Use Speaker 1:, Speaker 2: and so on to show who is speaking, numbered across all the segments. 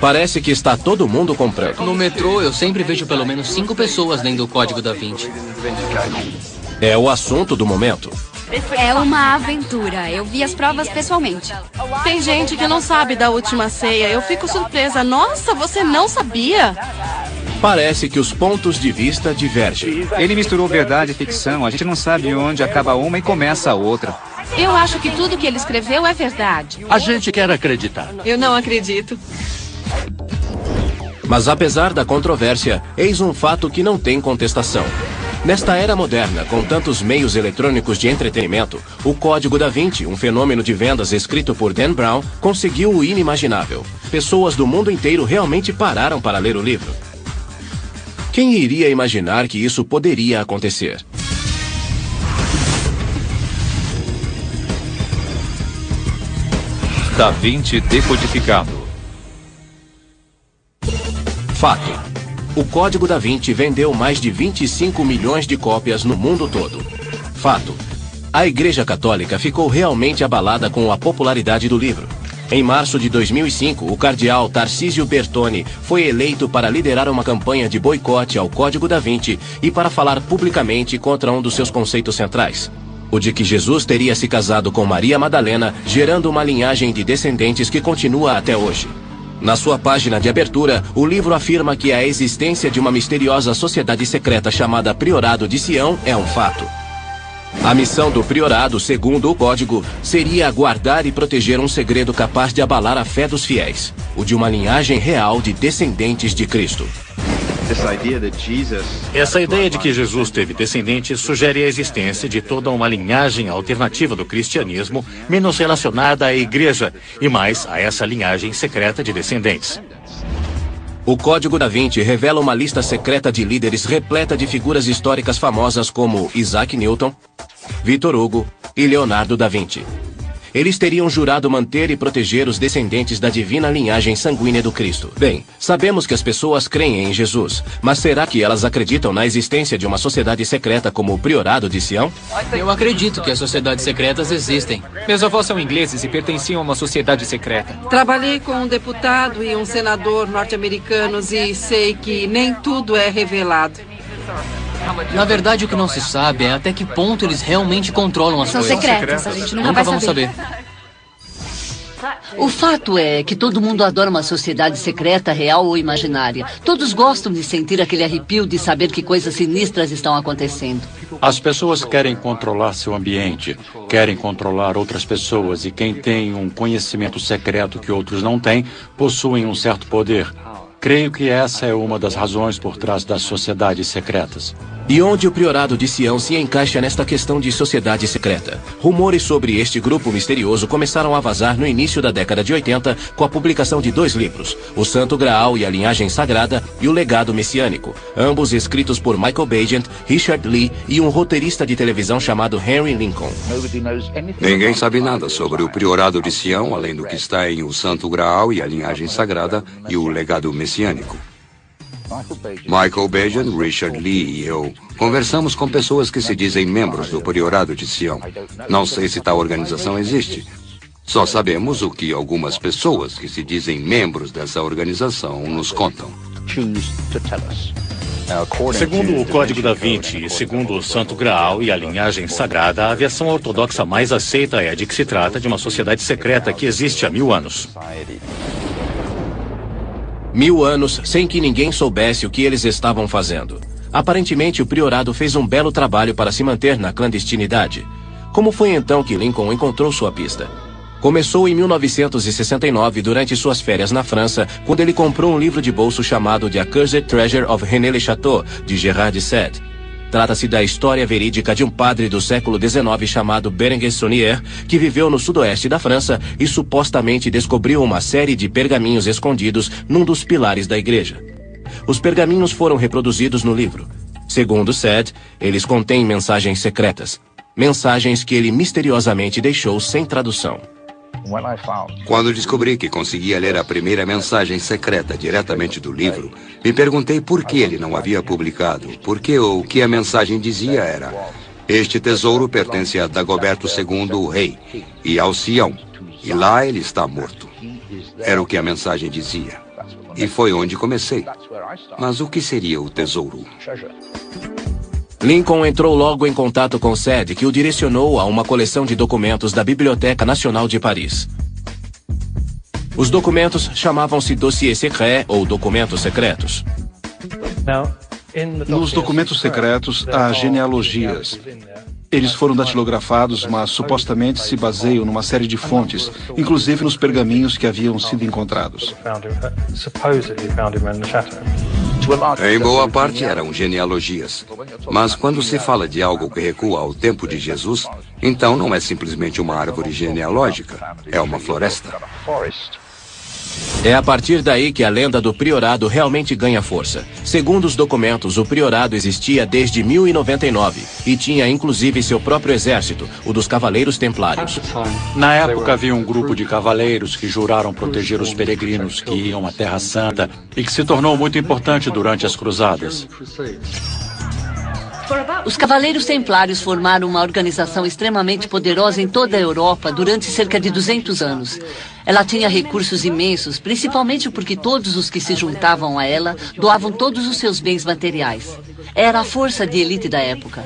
Speaker 1: Parece que está todo mundo comprando.
Speaker 2: No metrô, eu sempre vejo pelo menos 5 pessoas lendo o Código da Vinci.
Speaker 1: É o assunto do momento.
Speaker 3: É uma aventura. Eu vi as provas pessoalmente.
Speaker 4: Tem gente que não sabe da Última Ceia. Eu fico surpresa. Nossa, você não sabia?
Speaker 1: Parece que os pontos de vista divergem.
Speaker 5: Ele misturou verdade e ficção. A gente não sabe onde acaba uma e começa a outra.
Speaker 4: Eu acho que tudo que ele escreveu é verdade.
Speaker 6: A gente quer acreditar.
Speaker 4: Eu não acredito.
Speaker 1: Mas apesar da controvérsia, eis um fato que não tem contestação. Nesta era moderna, com tantos meios eletrônicos de entretenimento, o Código da Vinci, um fenômeno de vendas escrito por Dan Brown, conseguiu o inimaginável. Pessoas do mundo inteiro realmente pararam para ler o livro. Quem iria imaginar que isso poderia acontecer?
Speaker 7: Da Vinci decodificado.
Speaker 1: Fato. O Código da Vinci vendeu mais de 25 milhões de cópias no mundo todo. Fato. A Igreja Católica ficou realmente abalada com a popularidade do livro. Em março de 2005, o cardeal Tarcísio Bertone foi eleito para liderar uma campanha de boicote ao Código da Vinci e para falar publicamente contra um dos seus conceitos centrais: o de que Jesus teria se casado com Maria Madalena, gerando uma linhagem de descendentes que continua até hoje. Na sua página de abertura, o livro afirma que a existência de uma misteriosa sociedade secreta chamada Priorado de Sião é um fato. A missão do priorado, segundo o código, seria guardar e proteger um segredo capaz de abalar a fé dos fiéis: o de uma linhagem real de descendentes de Cristo.
Speaker 6: Essa ideia de que Jesus teve descendentes sugere a existência de toda uma linhagem alternativa do cristianismo, menos relacionada à igreja, e mais a essa linhagem secreta de descendentes.
Speaker 1: O Código da Vinci revela uma lista secreta de líderes repleta de figuras históricas famosas como Isaac Newton, Victor Hugo e Leonardo da Vinci. Eles teriam jurado manter e proteger os descendentes da divina linhagem sanguínea do Cristo. Bem, sabemos que as pessoas creem em Jesus, mas será que elas acreditam na existência de uma sociedade secreta como o Priorado de Sião?
Speaker 2: Eu acredito que as sociedades secretas existem.
Speaker 5: Meus avós são ingleses e pertenciam a uma sociedade secreta.
Speaker 4: Trabalhei com um deputado e um senador norte-americanos e sei que nem tudo é revelado.
Speaker 2: Na verdade, o que não se sabe é até que ponto eles realmente controlam as
Speaker 3: São
Speaker 2: coisas.
Speaker 3: secretas, a gente nunca
Speaker 2: Nunca
Speaker 3: vai
Speaker 2: vamos saber.
Speaker 8: O fato é que todo mundo adora uma sociedade secreta, real ou imaginária. Todos gostam de sentir aquele arrepio de saber que coisas sinistras estão acontecendo.
Speaker 6: As pessoas querem controlar seu ambiente, querem controlar outras pessoas, e quem tem um conhecimento secreto que outros não têm, possuem um certo poder. Creio que essa é uma das razões por trás das sociedades secretas.
Speaker 1: E onde o Priorado de Sião se encaixa nesta questão de sociedade secreta? Rumores sobre este grupo misterioso começaram a vazar no início da década de 80 com a publicação de 2 livros: O Santo Graal e a Linhagem Sagrada e O Legado Messiânico, ambos escritos por Michael Bagent, Richard Lee e um roteirista de televisão chamado Henry Lincoln.
Speaker 9: Ninguém sabe nada sobre o Priorado de Sião, além do que está em O Santo Graal e a Linhagem Sagrada e O Legado Messiânico. Michael Bagent, Richard Lee e eu conversamos com pessoas que se dizem membros do Priorado de Sião. Não sei se tal organização existe. Só sabemos o que algumas pessoas que se dizem membros dessa organização nos contam.
Speaker 6: Segundo o Código da Vinci e segundo o Santo Graal e a linhagem sagrada, a versão ortodoxa mais aceita é a de que se trata de uma sociedade secreta que existe há 1000 anos.
Speaker 1: 1000 anos sem que ninguém soubesse o que eles estavam fazendo. Aparentemente, o priorado fez um belo trabalho para se manter na clandestinidade. Como foi então que Lincoln encontrou sua pista? Começou em 1969, durante suas férias na França, quando ele comprou um livro de bolso chamado The Accursed Treasure of René Le Chateau, de Gerard de Sade. Trata-se da história verídica de um padre do século XIX chamado Berenguer Saunier, que viveu no sudoeste da França e supostamente descobriu uma série de pergaminhos escondidos num dos pilares da igreja. Os pergaminhos foram reproduzidos no livro. Segundo Sade, eles contêm mensagens secretas. Mensagens que ele misteriosamente deixou sem tradução.
Speaker 9: Quando descobri que conseguia ler a primeira mensagem secreta diretamente do livro, me perguntei por que ele não havia publicado, porque o que a mensagem dizia era: este tesouro pertence a Dagoberto II, o rei, e ao Sião, e lá ele está morto. Era o que a mensagem dizia. E foi onde comecei. Mas o que seria o tesouro?
Speaker 1: Lincoln entrou logo em contato com Sed, que o direcionou a uma coleção de documentos da Biblioteca Nacional de Paris. Os documentos chamavam-se dossiês secret ou documentos secretos.
Speaker 10: Nos documentos secretos há genealogias. Eles foram datilografados, mas supostamente se baseiam numa série de fontes, inclusive nos pergaminhos que haviam sido encontrados.
Speaker 9: Em boa parte eram genealogias. Mas quando se fala de algo que recua ao tempo de Jesus, então não é simplesmente uma árvore genealógica, é uma floresta.
Speaker 1: É a partir daí que a lenda do priorado realmente ganha força. Segundo os documentos, o priorado existia desde 1099 e tinha inclusive seu próprio exército, o dos Cavaleiros Templários.
Speaker 6: Na época havia um grupo de cavaleiros que juraram proteger os peregrinos que iam à Terra Santa e que se tornou muito importante durante as cruzadas.
Speaker 8: Os Cavaleiros Templários formaram uma organização extremamente poderosa em toda a Europa durante cerca de 200 anos. Ela tinha recursos imensos, principalmente porque todos os que se juntavam a ela doavam todos os seus bens materiais. Era a força de elite da época.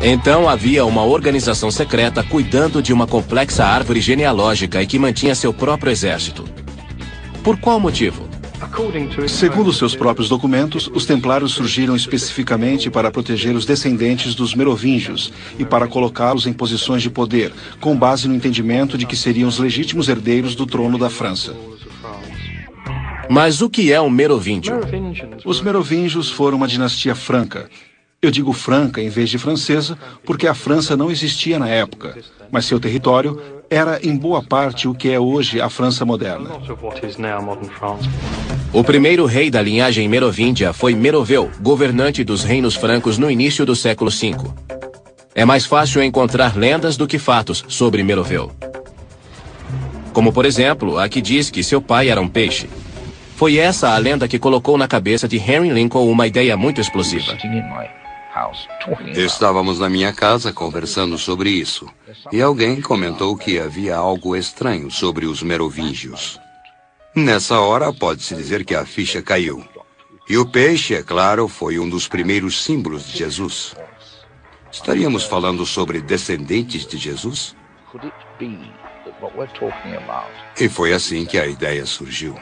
Speaker 1: Então havia uma organização secreta cuidando de uma complexa árvore genealógica e que mantinha seu próprio exército. Por qual motivo?
Speaker 10: Segundo seus próprios documentos, os templários surgiram especificamente para proteger os descendentes dos merovingios e para colocá-los em posições de poder, com base no entendimento de que seriam os legítimos herdeiros do trono da França.
Speaker 1: Mas o que é um merovingio?
Speaker 10: Os merovingios foram uma dinastia franca. Eu digo franca em vez de francesa, porque a França não existia na época, mas seu território era em boa parte o que é hoje a França moderna.
Speaker 1: O primeiro rei da linhagem merovíndia foi Meroveu, governante dos reinos francos no início do século V. É mais fácil encontrar lendas do que fatos sobre Meroveu. Como, por exemplo, a que diz que seu pai era um peixe. Foi essa a lenda que colocou na cabeça de Henry Lincoln uma ideia muito explosiva.
Speaker 9: Estávamos na minha casa conversando sobre isso, e alguém comentou que havia algo estranho sobre os merovingios. Nessa hora, pode-se dizer que a ficha caiu. E o peixe, é claro, foi um dos primeiros símbolos de Jesus. Estaríamos falando sobre descendentes de Jesus? E foi assim que a ideia surgiu.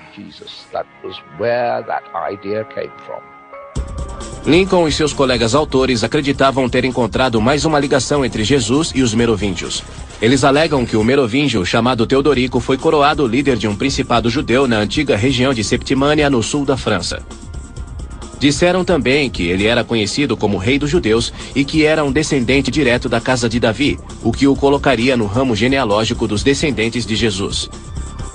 Speaker 1: Lincoln e seus colegas autores acreditavam ter encontrado mais uma ligação entre Jesus e os merovingios. Eles alegam que o merovingio chamado Teodorico foi coroado líder de um principado judeu na antiga região de Septimânia, no sul da França. Disseram também que ele era conhecido como Rei dos Judeus e que era um descendente direto da casa de Davi, o que o colocaria no ramo genealógico dos descendentes de Jesus.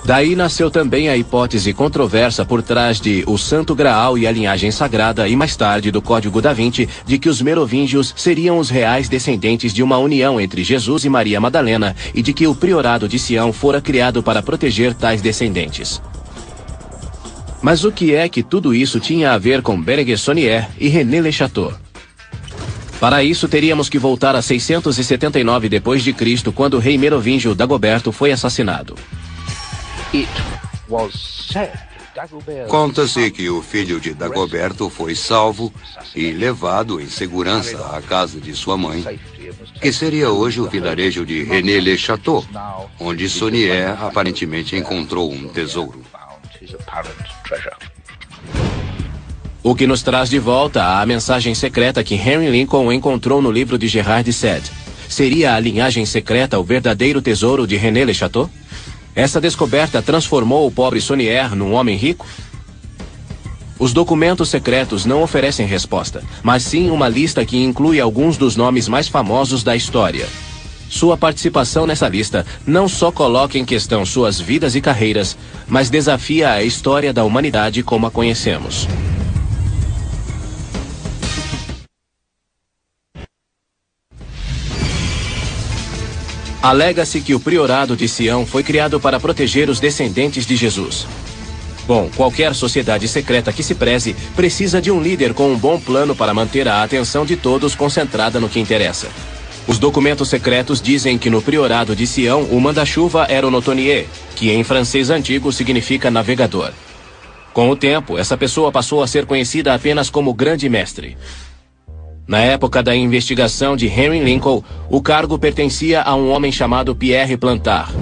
Speaker 1: Daí nasceu também a hipótese controversa por trás de o Santo Graal e a linhagem sagrada e mais tarde do Código da Vinci de que os merovingios seriam os reais descendentes de uma união entre Jesus e Maria Madalena e de que o priorado de Sião fora criado para proteger tais descendentes. Mas o que é que tudo isso tinha a ver com Bérenger Saunier e René Le Chateau? Para isso teríamos que voltar a 679 d.C., quando o rei merovingio Dagoberto foi assassinado.
Speaker 9: Conta-se que o filho de Dagoberto foi salvo e levado em segurança à casa de sua mãe, que seria hoje o vilarejo de René-le-Château, onde Saunier aparentemente encontrou um tesouro.
Speaker 1: O que nos traz de volta à mensagem secreta que Henry Lincoln encontrou no livro de Gerard de Sède. Seria a linhagem secreta o verdadeiro tesouro de René-le-Château? Essa descoberta transformou o pobre Saunier num homem rico? Os documentos secretos não oferecem resposta, mas sim uma lista que inclui alguns dos nomes mais famosos da história. Sua participação nessa lista não só coloca em questão suas vidas e carreiras, mas desafia a história da humanidade como a conhecemos. Alega-se que o priorado de Sião foi criado para proteger os descendentes de Jesus. Bom, qualquer sociedade secreta que se preze precisa de um líder com um bom plano para manter a atenção de todos concentrada no que interessa. Os documentos secretos dizem que no priorado de Sião, o manda-chuva era o Notonier, que em francês antigo significa navegador. Com o tempo, essa pessoa passou a ser conhecida apenas como Grande Mestre. Na época da investigação de Henry Lincoln, o cargo pertencia a um homem chamado Pierre Plantard.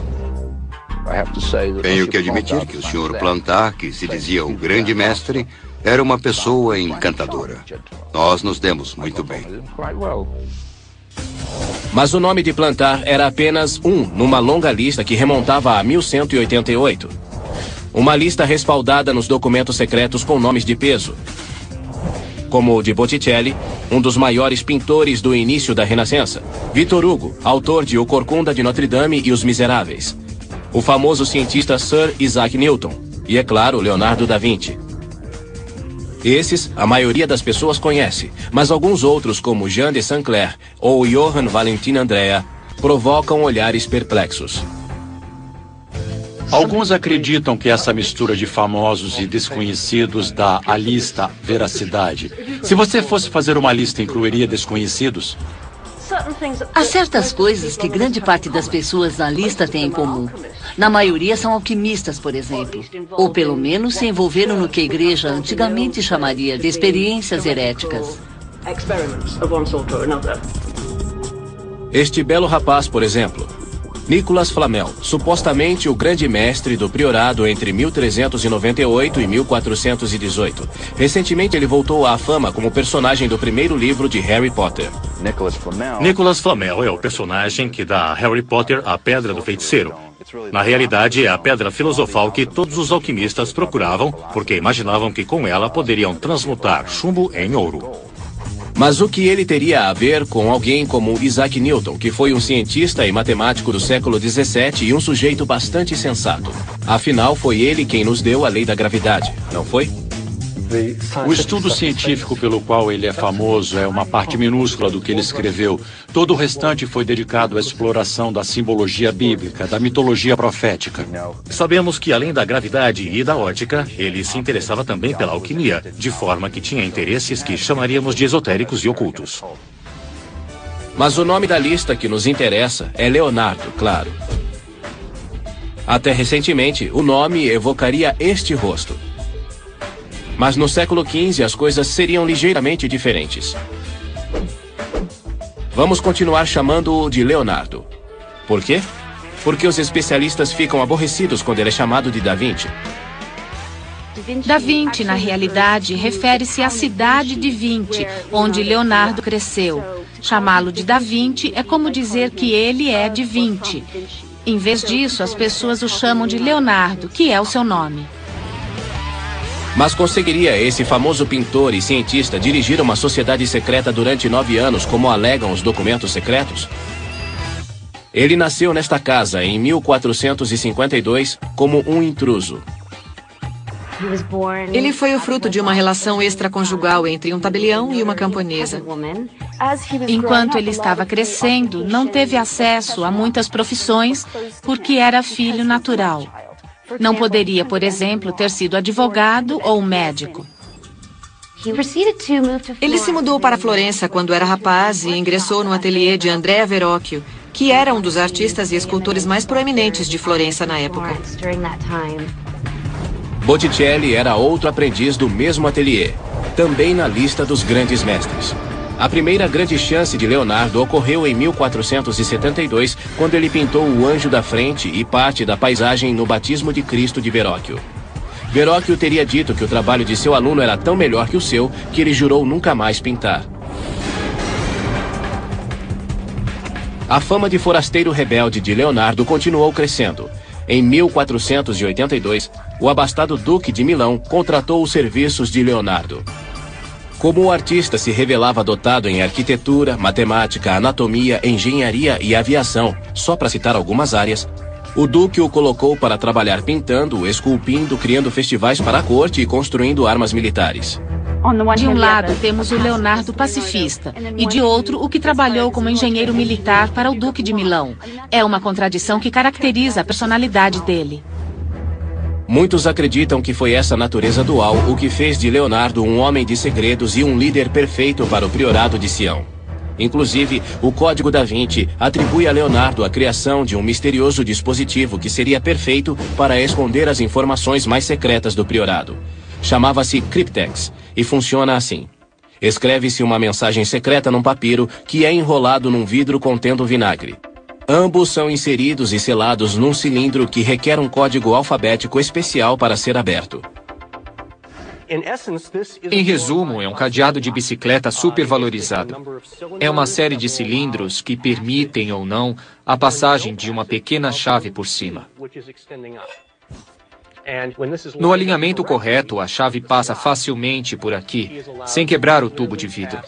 Speaker 9: Tenho que admitir que o Sr. Plantard, que se dizia o Grande Mestre, era uma pessoa encantadora. Nós nos demos muito bem.
Speaker 1: Mas o nome de Plantard era apenas um numa longa lista que remontava a 1188. Uma lista respaldada nos documentos secretos com nomes de peso, como o de Botticelli, um dos maiores pintores do início da Renascença, Victor Hugo, autor de O Corcunda de Notre Dame e Os Miseráveis, o famoso cientista Sir Isaac Newton e, é claro, Leonardo da Vinci. Esses, a maioria das pessoas conhece, mas alguns outros, como Jean de Saint-Clair ou Johann Valentin Andrea, provocam olhares perplexos.
Speaker 6: Alguns acreditam que essa mistura de famosos e desconhecidos dá à lista veracidade. Se você fosse fazer uma lista, incluiria desconhecidos?
Speaker 8: Há certas coisas que grande parte das pessoas na lista tem em comum. Na maioria são alquimistas, por exemplo. Ou pelo menos se envolveram no que a igreja antigamente chamaria de experiências heréticas.
Speaker 1: Este belo rapaz, por exemplo, Nicolas Flamel, supostamente o grande mestre do priorado entre 1398 e 1418. Recentemente ele voltou à fama como personagem do primeiro livro de Harry Potter.
Speaker 11: Nicolas Flamel é o personagem que dá a Harry Potter a Pedra do Feiticeiro. Na realidade, é a pedra filosofal que todos os alquimistas procuravam, porque imaginavam que com ela poderiam transmutar chumbo em ouro.
Speaker 1: Mas o que ele teria a ver com alguém como Isaac Newton, que foi um cientista e matemático do século XVII e um sujeito bastante sensato? Afinal, foi ele quem nos deu a lei da gravidade, não foi?
Speaker 6: O estudo científico pelo qual ele é famoso é uma parte minúscula do que ele escreveu. Todo o restante foi dedicado à exploração da simbologia bíblica, da mitologia profética.
Speaker 11: Sabemos que, além da gravidade e da ótica, ele se interessava também pela alquimia, de forma que tinha interesses que chamaríamos de esotéricos e ocultos.
Speaker 1: Mas o nome da lista que nos interessa é Leonardo, claro. Até recentemente, o nome evocaria este rosto. Mas no século XV as coisas seriam ligeiramente diferentes. Vamos continuar chamando-o de Leonardo. Por quê? Porque os especialistas ficam aborrecidos quando ele é chamado de Da Vinci.
Speaker 12: Da Vinci, na realidade, refere-se à cidade de Vinci, onde Leonardo cresceu. Chamá-lo de Da Vinci é como dizer que ele é de Vinci. Em vez disso, as pessoas o chamam de Leonardo, que é o seu nome.
Speaker 1: Mas conseguiria esse famoso pintor e cientista dirigir uma sociedade secreta durante 9 anos, como alegam os documentos secretos? Ele nasceu nesta casa em 1452 como um intruso.
Speaker 4: Ele foi o fruto de uma relação extraconjugal entre um tabelião e uma camponesa.
Speaker 12: Enquanto ele estava crescendo, não teve acesso a muitas profissões porque era filho natural. Não poderia, por exemplo, ter sido advogado ou médico.
Speaker 4: Ele se mudou para Florença quando era rapaz e ingressou no ateliê de Andrea Verrocchio, que era um dos artistas e escultores mais proeminentes de Florença na época.
Speaker 1: Botticelli era outro aprendiz do mesmo ateliê, também na lista dos grandes mestres. A primeira grande chance de Leonardo ocorreu em 1472, quando ele pintou o Anjo da Frente e parte da paisagem no Batismo de Cristo de Verrocchio. Verrocchio teria dito que o trabalho de seu aluno era tão melhor que o seu, que ele jurou nunca mais pintar. A fama de forasteiro rebelde de Leonardo continuou crescendo. Em 1482, o abastado Duque de Milão contratou os serviços de Leonardo. Como o artista se revelava dotado em arquitetura, matemática, anatomia, engenharia e aviação, só para citar algumas áreas, o Duque o colocou para trabalhar pintando, esculpindo, criando festivais para a corte e construindo armas militares.
Speaker 12: De um lado, temos o Leonardo pacifista, e de outro, o que trabalhou como engenheiro militar para o Duque de Milão. É uma contradição que caracteriza a personalidade dele.
Speaker 1: Muitos acreditam que foi essa natureza dual o que fez de Leonardo um homem de segredos e um líder perfeito para o priorado de Sião. Inclusive, o Código da Vinci atribui a Leonardo a criação de um misterioso dispositivo que seria perfeito para esconder as informações mais secretas do priorado. Chamava-se Cryptex e funciona assim. Escreve-se uma mensagem secreta num papiro que é enrolado num vidro contendo vinagre. Ambos são inseridos e selados num cilindro que requer um código alfabético especial para ser aberto.
Speaker 13: Em resumo, é um cadeado de bicicleta supervalorizado. É uma série de cilindros que permitem ou não a passagem de uma pequena chave por cima. No alinhamento correto, a chave passa facilmente por aqui, sem quebrar o tubo de vidro.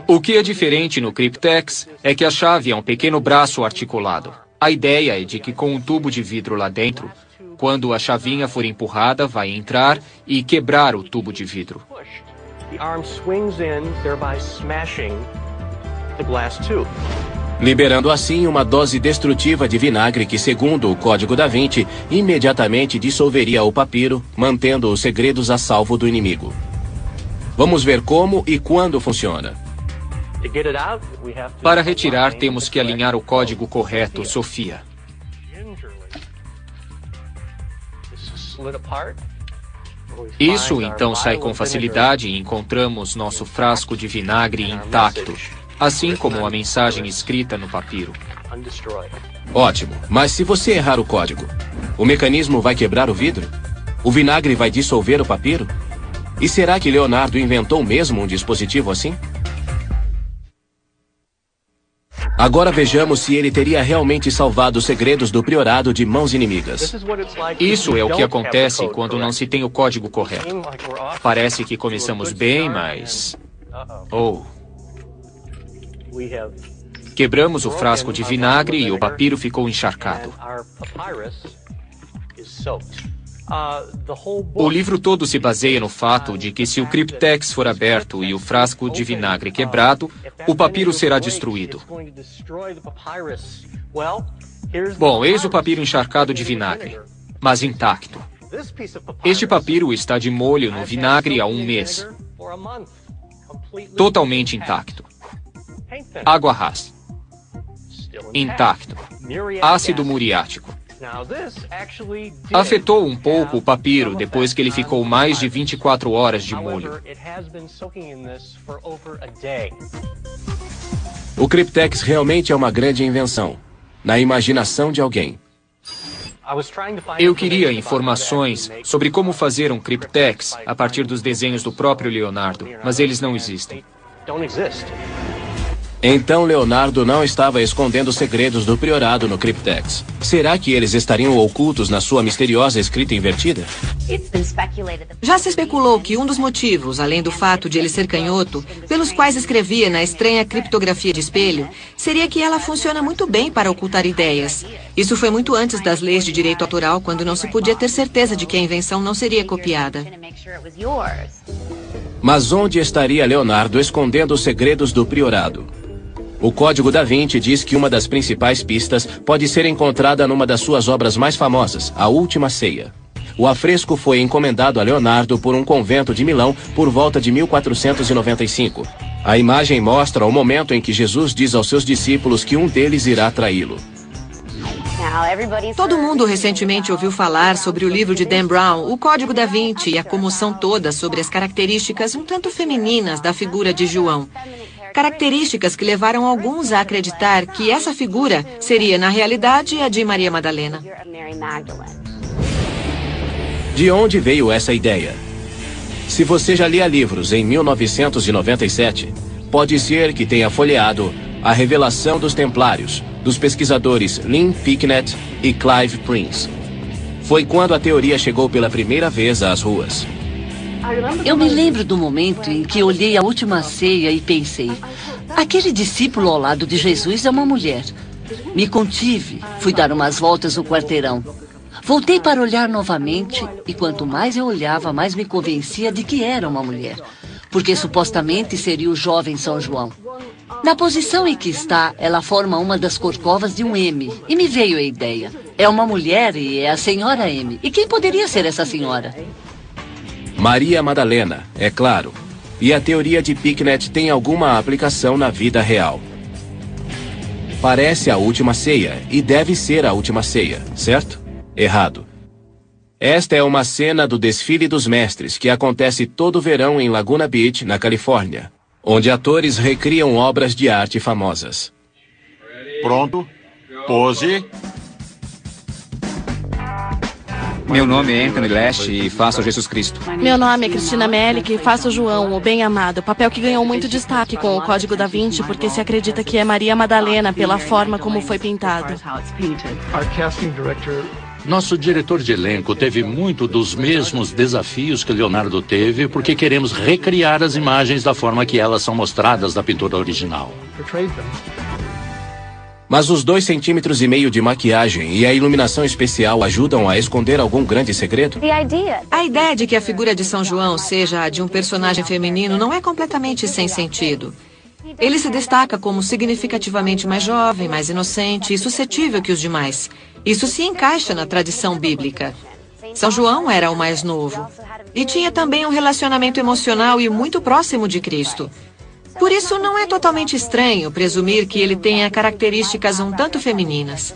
Speaker 13: O que é diferente no Cryptex é que a chave é um pequeno braço articulado. A ideia é de que com um tubo de vidro lá dentro, quando a chavinha for empurrada, vai entrar e quebrar o tubo de vidro.
Speaker 1: Liberando assim uma dose destrutiva de vinagre que, segundo o Código da Vinci, imediatamente dissolveria o papiro, mantendo os segredos a salvo do inimigo. Vamos ver como e quando funciona.
Speaker 13: Para retirar, temos que alinhar o código correto, Sofia. Isso então sai com facilidade e encontramos nosso frasco de vinagre intacto, assim como a mensagem escrita no papiro.
Speaker 1: Ótimo, mas se você errar o código, o mecanismo vai quebrar o vidro? O vinagre vai dissolver o papiro? E será que Leonardo inventou mesmo um dispositivo assim? Agora vejamos se ele teria realmente salvado os segredos do priorado de mãos inimigas.
Speaker 13: Isso é o que acontece quando não se tem o código correto. Parece que começamos bem, mas... Quebramos o frasco de vinagre e o papiro ficou encharcado. O livro todo se baseia no fato de que se o Cryptex for aberto e o frasco de vinagre quebrado, o papiro será destruído. Bom, eis o papiro encharcado de vinagre, mas intacto. Este papiro está de molho no vinagre há 1 mês. Totalmente intacto. Água rasa. Intacto. Ácido muriático. Afetou um pouco o papiro depois que ele ficou mais de 24 horas de molho.
Speaker 1: O Cryptex realmente é uma grande invenção, na imaginação de alguém.
Speaker 13: Eu queria informações sobre como fazer um Cryptex a partir dos desenhos do próprio Leonardo, mas eles não existem.
Speaker 1: Então Leonardo não estava escondendo os segredos do priorado no Cryptex. Será que eles estariam ocultos na sua misteriosa escrita invertida?
Speaker 4: Já se especulou que um dos motivos, além do fato de ele ser canhoto, pelos quais escrevia na estranha criptografia de espelho, seria que ela funciona muito bem para ocultar ideias. Isso foi muito antes das leis de direito autoral, quando não se podia ter certeza de que a invenção não seria copiada.
Speaker 1: Mas onde estaria Leonardo escondendo os segredos do priorado? O Código da Vinci diz que uma das principais pistas pode ser encontrada numa das suas obras mais famosas, A Última Ceia. O afresco foi encomendado a Leonardo por um convento de Milão por volta de 1495. A imagem mostra o momento em que Jesus diz aos seus discípulos que um deles irá traí-lo.
Speaker 4: Todo mundo recentemente ouviu falar sobre o livro de Dan Brown, O Código da Vinci, e a comoção toda sobre as características um tanto femininas da figura de João. Características que levaram alguns a acreditar que essa figura seria, na realidade, a de Maria Madalena.
Speaker 1: De onde veio essa ideia? Se você já lia livros em 1997, pode ser que tenha folheado A Revelação dos Templários, dos pesquisadores Lynn Picknett e Clive Prince. Foi quando a teoria chegou pela primeira vez às ruas.
Speaker 8: Eu me lembro do momento em que olhei a Última Ceia e pensei, aquele discípulo ao lado de Jesus é uma mulher. Me contive, fui dar umas voltas no quarteirão. Voltei para olhar novamente e quanto mais eu olhava, mais me convencia de que era uma mulher. Porque supostamente seria o jovem São João. Na posição em que está, ela forma uma das corcovas de um M. E me veio a ideia. É uma mulher e é a senhora M. E quem poderia ser essa senhora?
Speaker 1: Maria Madalena, é claro. E a teoria de Picknett tem alguma aplicação na vida real. Parece a última ceia, e deve ser a última ceia, certo? Errado. Esta é uma cena do Desfile dos Mestres, que acontece todo verão em Laguna Beach, na Califórnia, onde atores recriam obras de arte famosas.
Speaker 6: Pronto? Pose.
Speaker 5: Meu nome é Anthony Lash e faço Jesus Cristo.
Speaker 14: Meu nome é Cristina Melick e faço João, o bem-amado, papel que ganhou muito destaque com o Código da Vinci porque se acredita que é Maria Madalena pela forma como foi pintado.
Speaker 6: Nosso diretor de elenco teve muito dos mesmos desafios que Leonardo teve porque queremos recriar as imagens da forma que elas são mostradas na pintura original.
Speaker 1: Mas os 2,5 centímetros de maquiagem e a iluminação especial ajudam a esconder algum grande segredo?
Speaker 4: A ideia de que a figura de São João seja a de um personagem feminino não é completamente sem sentido. Ele se destaca como significativamente mais jovem, mais inocente e suscetível que os demais. Isso se encaixa na tradição bíblica. São João era o mais novo. E tinha também um relacionamento emocional e muito próximo de Cristo. Por isso, não é totalmente estranho presumir que ele tenha características um tanto femininas.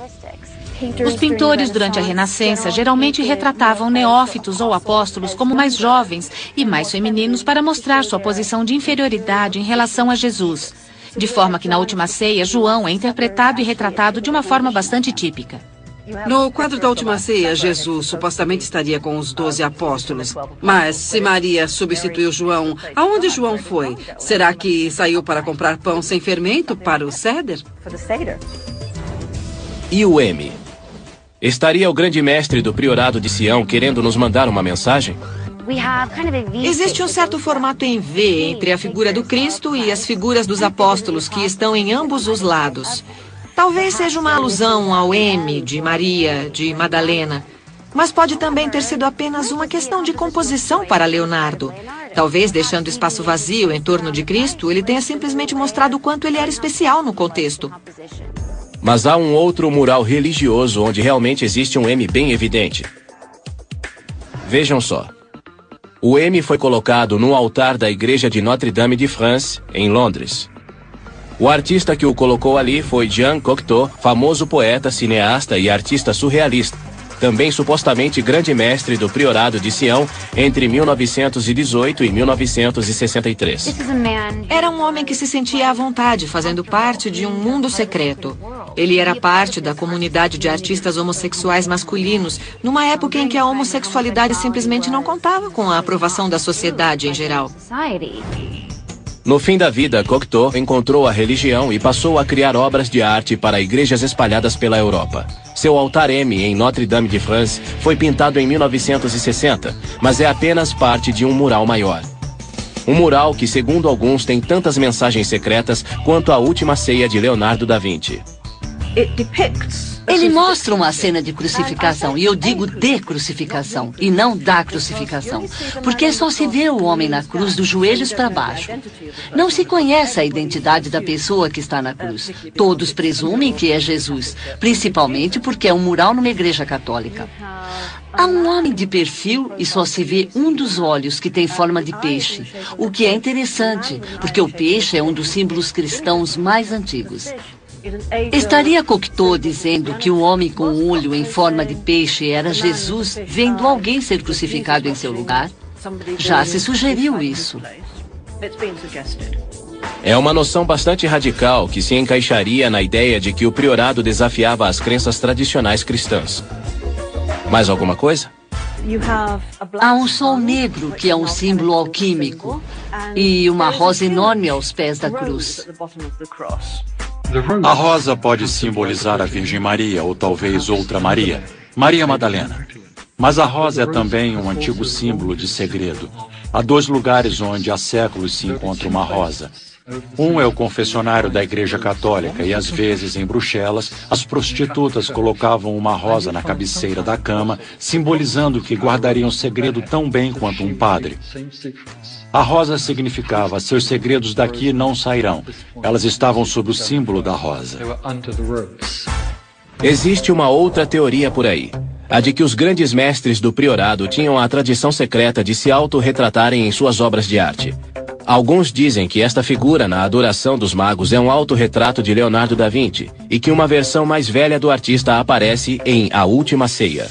Speaker 12: Os pintores durante a Renascença geralmente retratavam neófitos ou apóstolos como mais jovens e mais femininos para mostrar sua posição de inferioridade em relação a Jesus. De forma que na Última Ceia, João é interpretado e retratado de uma forma bastante típica.
Speaker 15: No quadro da Última Ceia, Jesus supostamente estaria com os 12 apóstolos. Mas se Maria substituiu João, aonde João foi? Será que saiu para comprar pão sem fermento para o Seder?
Speaker 1: E o M? Estaria o grande mestre do Priorado de Sião querendo nos mandar uma mensagem?
Speaker 4: Existe um certo formato em V entre a figura do Cristo e as figuras dos apóstolos que estão em ambos os lados. Talvez seja uma alusão ao M de Maria, de Madalena. Mas pode também ter sido apenas uma questão de composição para Leonardo. Talvez, deixando espaço vazio em torno de Cristo, ele tenha simplesmente mostrado o quanto ele era especial no contexto.
Speaker 1: Mas há um outro mural religioso onde realmente existe um M bem evidente. Vejam só. O M foi colocado no altar da igreja de Notre-Dame de France, em Londres. O artista que o colocou ali foi Jean Cocteau, famoso poeta, cineasta e artista surrealista, também supostamente grande mestre do Priorado de Sião entre 1918 e 1963.
Speaker 4: Era um homem que se sentia à vontade, fazendo parte de um mundo secreto. Ele era parte da comunidade de artistas homossexuais masculinos, numa época em que a homossexualidade simplesmente não contava com a aprovação da sociedade em geral.
Speaker 1: No fim da vida, Cocteau encontrou a religião e passou a criar obras de arte para igrejas espalhadas pela Europa. Seu altar M em Notre-Dame de France foi pintado em 1960, mas é apenas parte de um mural maior. Um mural que, segundo alguns, tem tantas mensagens secretas quanto a Última Ceia de Leonardo da Vinci.
Speaker 8: Ele mostra uma cena de crucificação, e eu digo de crucificação, e não da crucificação, porque só se vê o homem na cruz dos joelhos para baixo. Não se conhece a identidade da pessoa que está na cruz. Todos presumem que é Jesus, principalmente porque é um mural numa igreja católica. Há um homem de perfil e só se vê um dos olhos que tem forma de peixe, o que é interessante, porque o peixe é um dos símbolos cristãos mais antigos. Estaria Cocteau dizendo que o homem com o olho em forma de peixe era Jesus vendo alguém ser crucificado em seu lugar? Já se sugeriu isso.
Speaker 1: É uma noção bastante radical que se encaixaria na ideia de que o priorado desafiava as crenças tradicionais cristãs. Mais alguma coisa?
Speaker 8: Há um sol negro, que é um símbolo alquímico, e uma rosa enorme aos pés da cruz.
Speaker 6: A rosa pode simbolizar a Virgem Maria, ou talvez outra Maria, Maria Madalena. Mas a rosa é também um antigo símbolo de segredo. Há dois lugares onde há séculos se encontra uma rosa. Um é o confessionário da Igreja Católica e, às vezes, em Bruxelas, as prostitutas colocavam uma rosa na cabeceira da cama, simbolizando que guardariam segredo tão bem quanto um padre. A rosa significava: seus segredos daqui não sairão. Elas estavam sob o símbolo da rosa.
Speaker 1: Existe uma outra teoria por aí. a de que os grandes mestres do priorado tinham a tradição secreta de se autorretratarem em suas obras de arte. Alguns dizem que esta figura na Adoração dos Magos é um autorretrato de Leonardo da Vinci e que uma versão mais velha do artista aparece em A Última Ceia.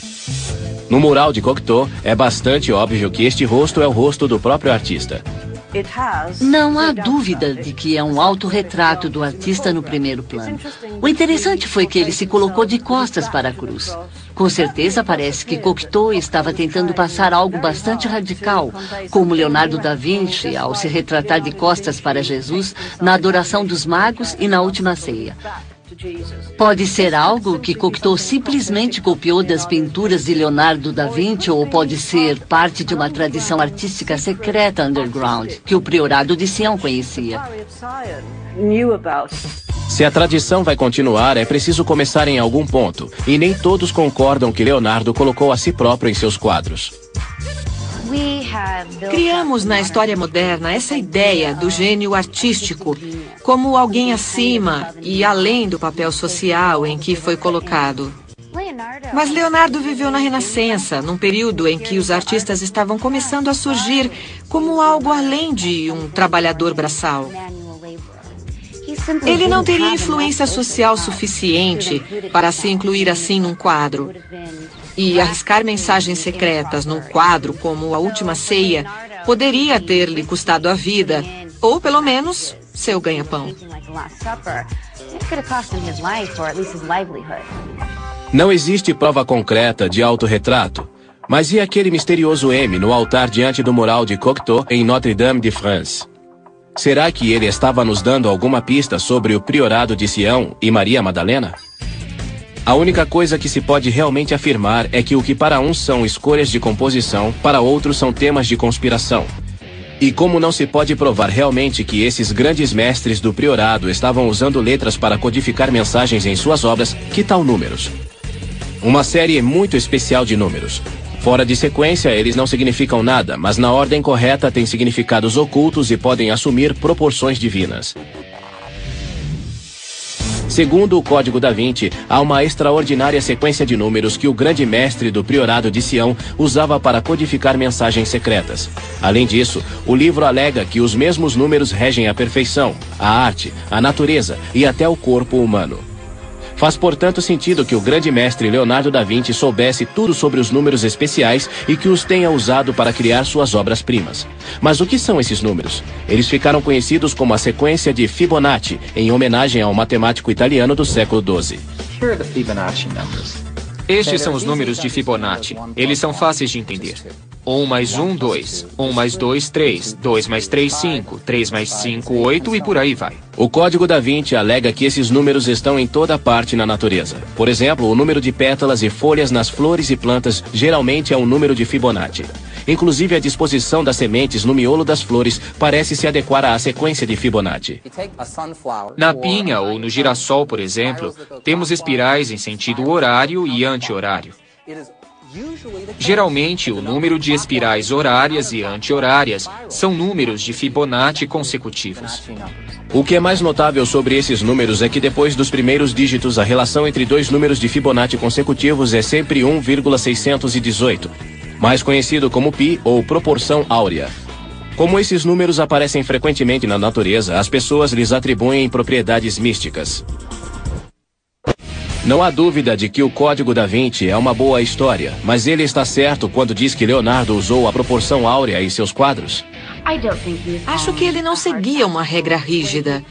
Speaker 1: No mural de Cocteau, é bastante óbvio que este rosto é o rosto do próprio artista.
Speaker 8: Não há dúvida de que é um autorretrato do artista no primeiro plano. O interessante foi que ele se colocou de costas para a cruz. Com certeza parece que Cocteau estava tentando passar algo bastante radical, como Leonardo da Vinci ao se retratar de costas para Jesus na Adoração dos Magos e na Última Ceia. Pode ser algo que Cocteau simplesmente copiou das pinturas de Leonardo da Vinci, ou pode ser parte de uma tradição artística secreta underground que o priorado de Sião conhecia.
Speaker 1: Se a tradição vai continuar, é preciso começar em algum ponto, e nem todos concordam que Leonardo colocou a si próprio em seus quadros.
Speaker 4: Criamos na história moderna essa ideia do gênio artístico como alguém acima e além do papel social em que foi colocado. Mas Leonardo viveu na Renascença, num período em que os artistas estavam começando a surgir como algo além de um trabalhador braçal. Ele não teria influência social suficiente para se incluir assim num quadro. E arriscar mensagens secretas num quadro como A Última Ceia poderia ter-lhe custado a vida, ou pelo menos seu ganha-pão.
Speaker 1: Não existe prova concreta de autorretrato, mas e aquele misterioso M no altar diante do mural de Cocteau em Notre-Dame-de-France? Será que ele estava nos dando alguma pista sobre o priorado de Sião e Maria Madalena? A única coisa que se pode realmente afirmar é que o que para uns são escolhas de composição, para outros são temas de conspiração. E como não se pode provar realmente que esses grandes mestres do priorado estavam usando letras para codificar mensagens em suas obras, que tal números? Uma série muito especial de números. Fora de sequência, eles não significam nada, mas na ordem correta têm significados ocultos e podem assumir proporções divinas. Segundo o Código da Vinci, há uma extraordinária sequência de números que o grande mestre do priorado de Sião usava para codificar mensagens secretas. Além disso, o livro alega que os mesmos números regem a perfeição, a arte, a natureza e até o corpo humano. Faz, portanto, sentido que o grande mestre Leonardo da Vinci soubesse tudo sobre os números especiais e que os tenha usado para criar suas obras-primas. Mas o que são esses números? Eles ficaram conhecidos como a sequência de Fibonacci, em homenagem ao matemático italiano do século XII.
Speaker 13: Estes são os números de Fibonacci. Eles são fáceis de entender. 1 mais 1, 2. 1 mais 2, 3. 2 mais 3, 5. 3 mais 5, 8 e por aí vai.
Speaker 1: O Código da Vinci alega que esses números estão em toda parte na natureza. Por exemplo, o número de pétalas e folhas nas flores e plantas geralmente é um número de Fibonacci. Inclusive, a disposição das sementes no miolo das flores parece se adequar à sequência de Fibonacci.
Speaker 13: Na pinha ou no girassol, por exemplo, temos espirais em sentido horário e anti-horário. Geralmente, o número de espirais horárias e anti-horárias são números de Fibonacci consecutivos.
Speaker 1: O que é mais notável sobre esses números é que depois dos primeiros dígitos, a relação entre dois números de Fibonacci consecutivos é sempre 1,618, mais conhecido como π ou proporção áurea. Como esses números aparecem frequentemente na natureza, as pessoas lhes atribuem propriedades místicas. Não há dúvida de que o Código da Vinci é uma boa história, mas ele está certo quando diz que Leonardo usou a proporção áurea em seus quadros?
Speaker 4: Acho que ele não seguia uma regra rígida.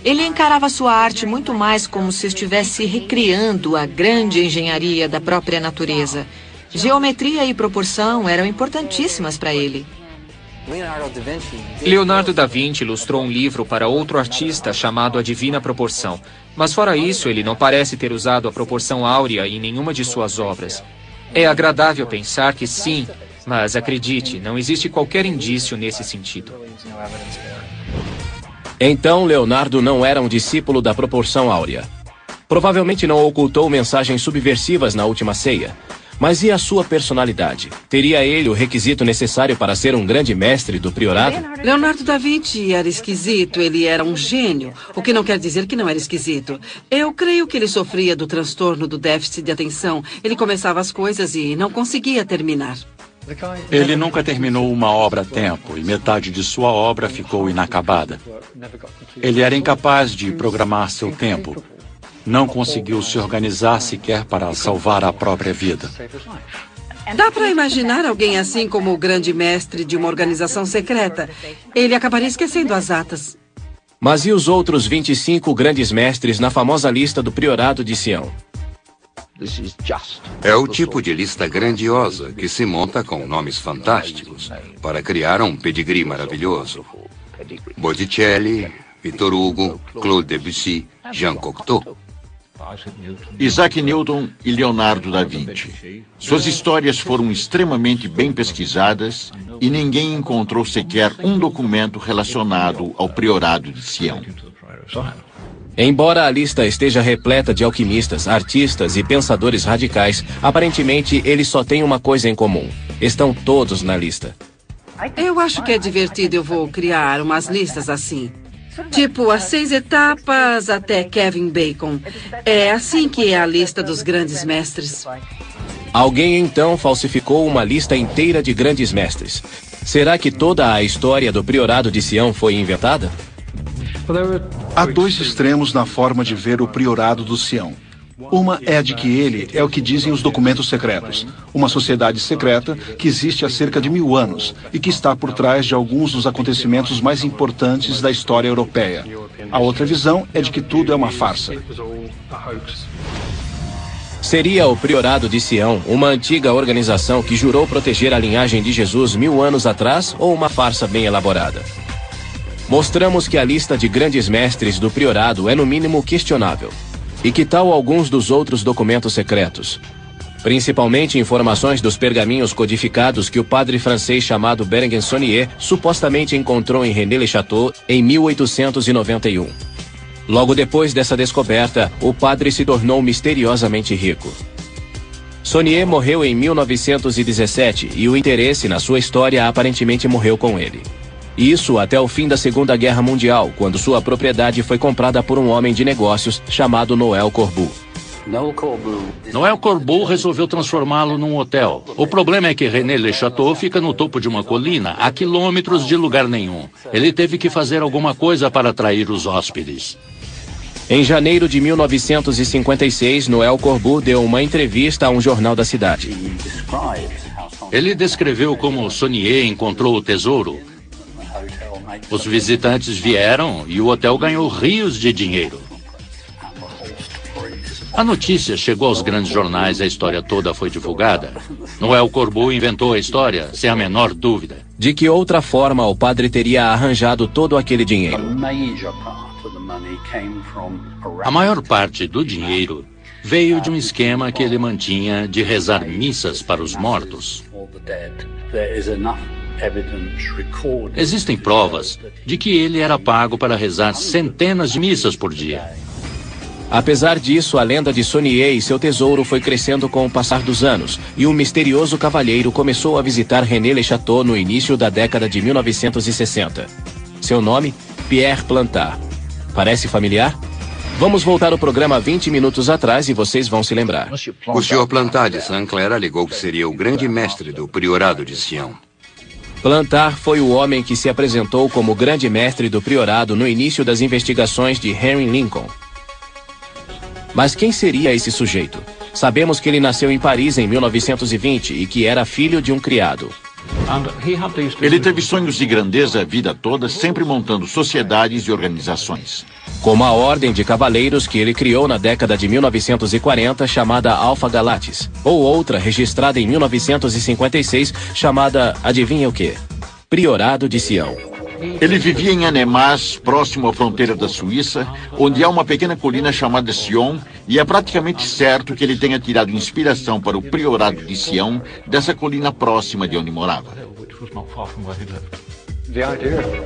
Speaker 4: Ele encarava sua arte muito mais como se estivesse recriando a grande engenharia da própria natureza. Geometria e proporção eram importantíssimas para ele.
Speaker 13: Leonardo da Vinci ilustrou um livro para outro artista chamado A Divina Proporção. Mas fora isso, ele não parece ter usado a proporção áurea em nenhuma de suas obras. É agradável pensar que sim, mas acredite, não existe qualquer indício nesse sentido.
Speaker 1: Então, Leonardo não era um discípulo da proporção áurea. Provavelmente não ocultou mensagens subversivas na Última Ceia. Mas e a sua personalidade? Teria ele o requisito necessário para ser um grande mestre do priorado?
Speaker 15: Leonardo da Vinci era esquisito, ele era um gênio, o que não quer dizer que não era esquisito. Eu creio que ele sofria do transtorno do déficit de atenção. Ele começava as coisas e não conseguia terminar.
Speaker 6: Ele nunca terminou uma obra a tempo e metade de sua obra ficou inacabada. Ele era incapaz de programar seu tempo. Não conseguiu se organizar sequer para salvar a própria vida.
Speaker 15: Dá para imaginar alguém assim como o grande mestre de uma organização secreta. Ele acabaria esquecendo as atas.
Speaker 1: Mas e os outros 25 grandes mestres na famosa lista do Priorado de Sião?
Speaker 9: É o tipo de lista grandiosa que se monta com nomes fantásticos para criar um pedigree maravilhoso. Botticelli, Victor Hugo, Claude Debussy, Jean Cocteau.
Speaker 16: Isaac Newton e Leonardo da Vinci. Suas histórias foram extremamente bem pesquisadas e ninguém encontrou sequer um documento relacionado ao Priorado de Sião.
Speaker 1: Embora a lista esteja repleta de alquimistas, artistas e pensadores radicais, aparentemente eles só têm uma coisa em comum. Estão todos na lista.
Speaker 15: Eu acho que é divertido, eu vou criar umas listas assim. Tipo, as 6 etapas até Kevin Bacon. É assim que é a lista dos grandes mestres.
Speaker 1: Alguém então falsificou uma lista inteira de grandes mestres. Será que toda a história do Priorado de Sião foi inventada?
Speaker 10: Há dois extremos na forma de ver o Priorado do Sião. Uma é a de que ele é o que dizem os documentos secretos, uma sociedade secreta que existe há cerca de 1000 anos e que está por trás de alguns dos acontecimentos mais importantes da história europeia. A outra visão é de que tudo é uma farsa.
Speaker 1: Seria o Priorado de Sião uma antiga organização que jurou proteger a linhagem de Jesus 1000 anos atrás ou uma farsa bem elaborada? Mostramos que a lista de grandes mestres do Priorado é no mínimo questionável. E que tal alguns dos outros documentos secretos? Principalmente informações dos pergaminhos codificados que o padre francês chamado Berenguer Saunier supostamente encontrou em René Le Chateau em 1891. Logo depois dessa descoberta, o padre se tornou misteriosamente rico. Saunier morreu em 1917 e o interesse na sua história aparentemente morreu com ele. Isso até o fim da Segunda Guerra Mundial, quando sua propriedade foi comprada por um homem de negócios chamado Noel Corbu.
Speaker 6: Noel Corbu resolveu transformá-lo num hotel. O problema é que René Le Chateau fica no topo de uma colina, a quilômetros de lugar nenhum. Ele teve que fazer alguma coisa para atrair os hóspedes.
Speaker 1: Em janeiro de 1956, Noel Corbu deu uma entrevista a um jornal da cidade.
Speaker 6: Ele descreveu como Saunier encontrou o tesouro. Os visitantes vieram e o hotel ganhou rios de dinheiro. A notícia chegou aos grandes jornais, a história toda foi divulgada. Noel Corbu inventou a história, sem a menor dúvida.
Speaker 1: De que outra forma o padre teria arranjado todo aquele dinheiro?
Speaker 6: A maior parte do dinheiro veio de um esquema que ele mantinha de rezar missas para os mortos. Existem provas de que ele era pago para rezar centenas de missas por dia.
Speaker 1: Apesar disso, a lenda de Saunier e seu tesouro foi crescendo com o passar dos anos, e um misterioso cavalheiro começou a visitar René Le Chateau no início da década de 1960. Seu nome? Pierre Plantard. Parece familiar? Vamos voltar ao programa 20 minutos atrás e vocês vão se lembrar.
Speaker 9: O Sr. Plantard de Saint-Clair alegou que seria o grande mestre do Priorado de Sião.
Speaker 1: Plantard foi o homem que se apresentou como grande mestre do Priorado no início das investigações de Henry Lincoln. Mas quem seria esse sujeito? Sabemos que ele nasceu em Paris em 1920 e que era filho de um criado.
Speaker 16: Ele teve sonhos de grandeza a vida toda, sempre montando sociedades e organizações.
Speaker 1: Como a Ordem de Cavaleiros que ele criou na década de 1940, chamada Alpha Galatis, ou outra registrada em 1956, chamada, adivinha o quê? Priorado de Sião.
Speaker 16: Ele vivia em Annemasse, próximo à fronteira da Suíça, onde há uma pequena colina chamada Sion, e é praticamente certo que ele tenha tirado inspiração para o Priorado de Sião dessa colina próxima de onde morava.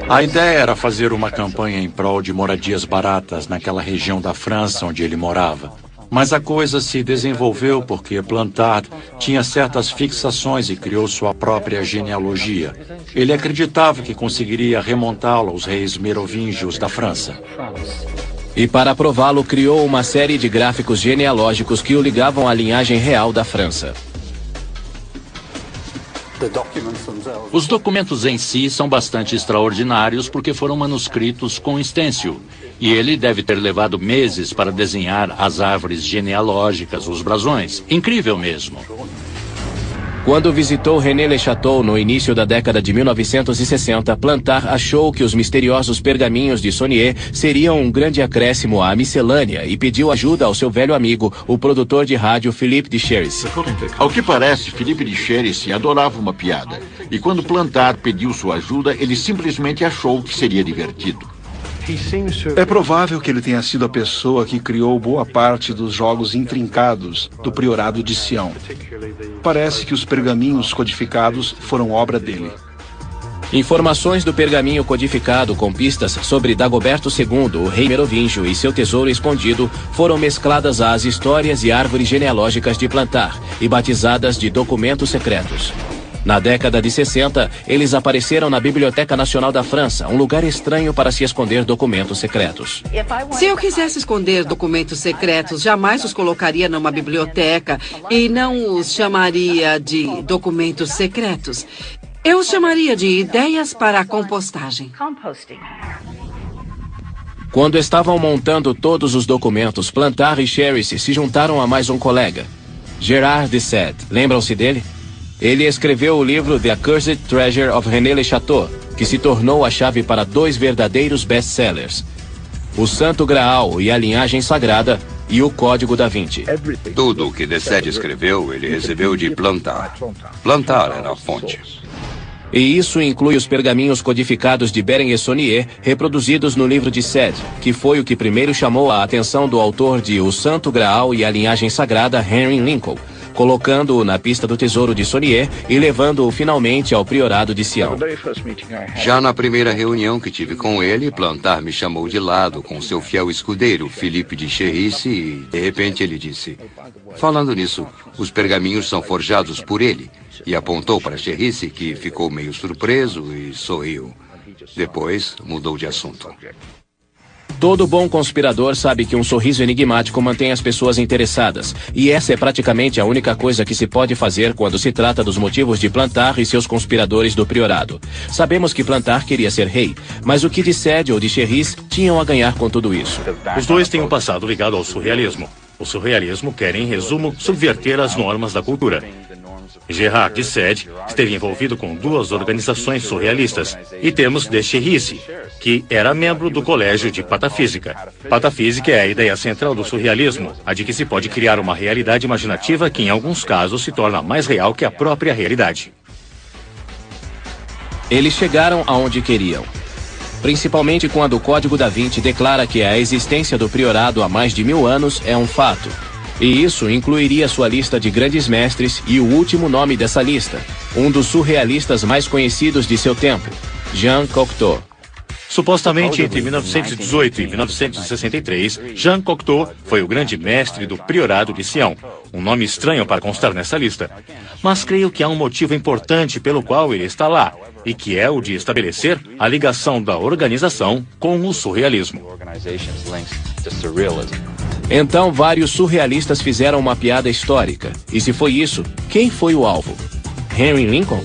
Speaker 6: A ideia era fazer uma campanha em prol de moradias baratas naquela região da França onde ele morava. Mas a coisa se desenvolveu porque Plantard tinha certas fixações e criou sua própria genealogia. Ele acreditava que conseguiria remontá-lo aos reis merovingios da França.
Speaker 1: E para prová-lo, criou uma série de gráficos genealógicos que o ligavam à linhagem real da França.
Speaker 6: Os documentos em si são bastante extraordinários porque foram manuscritos com stencil. E ele deve ter levado meses para desenhar as árvores genealógicas, os brasões. Incrível mesmo.
Speaker 1: Quando visitou René Le Chateau no início da década de 1960, Plantard achou que os misteriosos pergaminhos de Saunier seriam um grande acréscimo à miscelânea e pediu ajuda ao seu velho amigo, o produtor de rádio Philippe de Chérici.
Speaker 16: Ao que parece, Philippe de Chérici adorava uma piada. E quando Plantard pediu sua ajuda, ele simplesmente achou que seria divertido.
Speaker 10: É provável que ele tenha sido a pessoa que criou boa parte dos jogos intrincados do Priorado de Sião. Parece que os pergaminhos codificados foram obra dele.
Speaker 1: Informações do pergaminho codificado com pistas sobre Dagoberto II, o rei merovingio, e seu tesouro escondido foram mescladas às histórias e árvores genealógicas de Plantard e batizadas de documentos secretos. Na década de 60, eles apareceram na Biblioteca Nacional da França, um lugar estranho para se esconder documentos secretos.
Speaker 15: Se eu quisesse esconder documentos secretos, jamais os colocaria numa biblioteca e não os chamaria de documentos secretos. Eu os chamaria de ideias para a compostagem.
Speaker 1: Quando estavam montando todos os documentos, Plantard e Chérici se juntaram a mais um colega, Gérard de Sade. Lembram-se dele? Ele escreveu o livro The Accursed Treasure of René Le Chateau, que se tornou a chave para 2 verdadeiros best-sellers: O Santo Graal e a Linhagem Sagrada e o Código da Vinci.
Speaker 9: Tudo o que de Sade escreveu, ele recebeu de Plantard. Plantard era a fonte.
Speaker 1: E isso inclui os pergaminhos codificados de Berenguer Saunier, reproduzidos no livro de Sade, que foi o que primeiro chamou a atenção do autor de O Santo Graal e a Linhagem Sagrada, Henry Lincoln, colocando-o na pista do tesouro de Saunier e levando-o finalmente ao Priorado de Sião.
Speaker 9: Já na primeira reunião que tive com ele, Plantard me chamou de lado com seu fiel escudeiro, Philippe de Chérici, e de repente ele disse: falando nisso, os pergaminhos são forjados por ele. E apontou para Chérici, que ficou meio surpreso e sorriu. Depois, mudou de assunto.
Speaker 1: Todo bom conspirador sabe que um sorriso enigmático mantém as pessoas interessadas, e essa é praticamente a única coisa que se pode fazer quando se trata dos motivos de Plantard e seus conspiradores do Priorado. Sabemos que Plantard queria ser rei, mas o que de Sade ou de Chérici tinham a ganhar com tudo isso?
Speaker 11: Os dois têm um passado ligado ao surrealismo. O surrealismo quer, em resumo, subverter as normas da cultura. Gérard de Sade esteve envolvido com 2 organizações surrealistas, e temos de Chérici, que era membro do Colégio de Patafísica. Patafísica é a ideia central do surrealismo, a de que se pode criar uma realidade imaginativa que em alguns casos se torna mais real que a própria realidade.
Speaker 1: Eles chegaram aonde queriam. Principalmente quando o Código da Vinci declara que a existência do Priorado há mais de 1000 anos é um fato. E isso incluiria sua lista de grandes mestres e o último nome dessa lista, um dos surrealistas mais conhecidos de seu tempo, Jean Cocteau.
Speaker 11: Supostamente, entre 1918 e 1963, Jean Cocteau foi o grande mestre do Priorado de Sião, um nome estranho para constar nessa lista. Mas creio que há um motivo importante pelo qual ele está lá, e que é o de estabelecer a ligação da organização com o surrealismo.
Speaker 1: Então, vários surrealistas fizeram uma piada histórica. E se foi isso, quem foi o alvo? Henry Lincoln?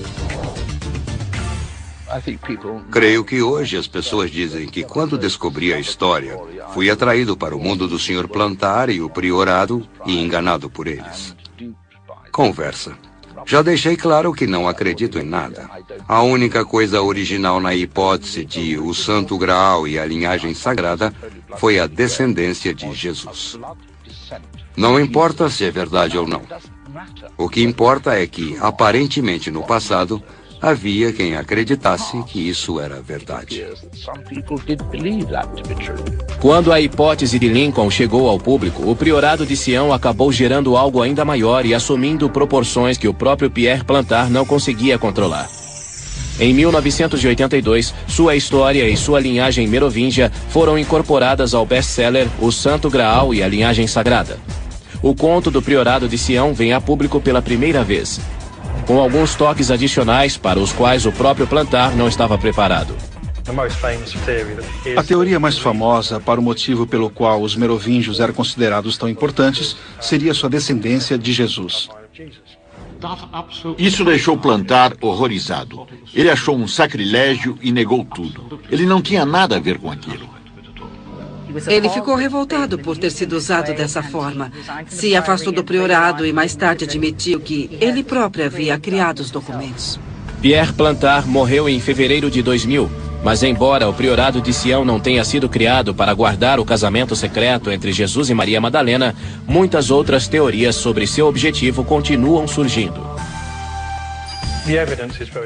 Speaker 9: Creio que hoje as pessoas dizem que quando descobri a história, fui atraído para o mundo do Sr. Plantard e o Priorado e enganado por eles. Conversa. Já deixei claro que não acredito em nada. A única coisa original na hipótese de o Santo Graal e a linhagem sagrada foi a descendência de Jesus. Não importa se é verdade ou não. O que importa é que, aparentemente no passado, havia quem acreditasse que isso era verdade.
Speaker 1: Quando a hipótese de Lincoln chegou ao público, o Priorado de Sião acabou gerando algo ainda maior e assumindo proporções que o próprio Pierre Plantard não conseguia controlar. Em 1982, sua história e sua linhagem merovingia foram incorporadas ao best-seller O Santo Graal e a Linhagem Sagrada. o conto do Priorado de Sião vem a público pela primeira vez, com alguns toques adicionais para os quais o próprio Plantar não estava preparado.
Speaker 10: A teoria mais famosa para o motivo pelo qual os merovingios eram considerados tão importantes seria sua descendência de Jesus.
Speaker 16: Isso deixou Plantar horrorizado. Ele achou um sacrilégio e negou tudo. Ele não tinha nada a ver com aquilo.
Speaker 15: Ele ficou revoltado por ter sido usado dessa forma. Se afastou do priorado e mais tarde admitiu que ele próprio havia criado os documentos.
Speaker 1: Pierre Plantar morreu em fevereiro de 2000, mas embora o Priorado de Sião não tenha sido criado para guardar o casamento secreto entre Jesus e Maria Madalena, muitas outras teorias sobre seu objetivo continuam surgindo.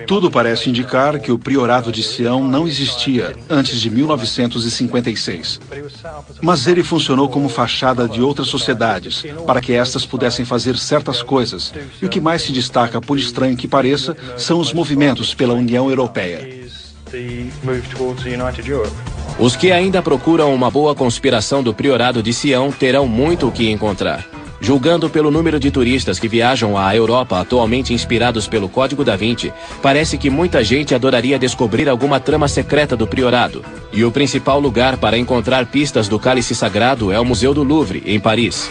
Speaker 10: Tudo parece indicar que o Priorado de Sião não existia antes de 1956. Mas ele funcionou como fachada de outras sociedades, para que estas pudessem fazer certas coisas. E o que mais se destaca, por estranho que pareça, são os movimentos pela União Europeia.
Speaker 1: Os que ainda procuram uma boa conspiração do Priorado de Sião terão muito o que encontrar. Julgando pelo número de turistas que viajam à Europa atualmente inspirados pelo Código da Vinci, parece que muita gente adoraria descobrir alguma trama secreta do Priorado. E o principal lugar para encontrar pistas do cálice sagrado é o Museu do Louvre, em Paris.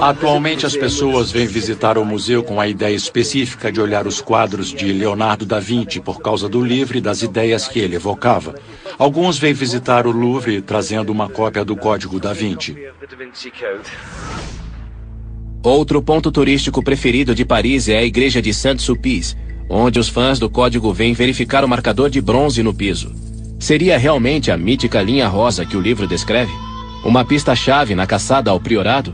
Speaker 6: Atualmente as pessoas vêm visitar o museu com a ideia específica de olhar os quadros de Leonardo da Vinci por causa do livro e das ideias que ele evocava. Alguns vêm visitar o Louvre trazendo uma cópia do Código da Vinci.
Speaker 1: Outro ponto turístico preferido de Paris é a igreja de Saint-Sulpice, onde os fãs do código vêm verificar o marcador de bronze no piso. Seria realmente a mítica linha rosa que o livro descreve? Uma pista-chave na caçada ao Priorado?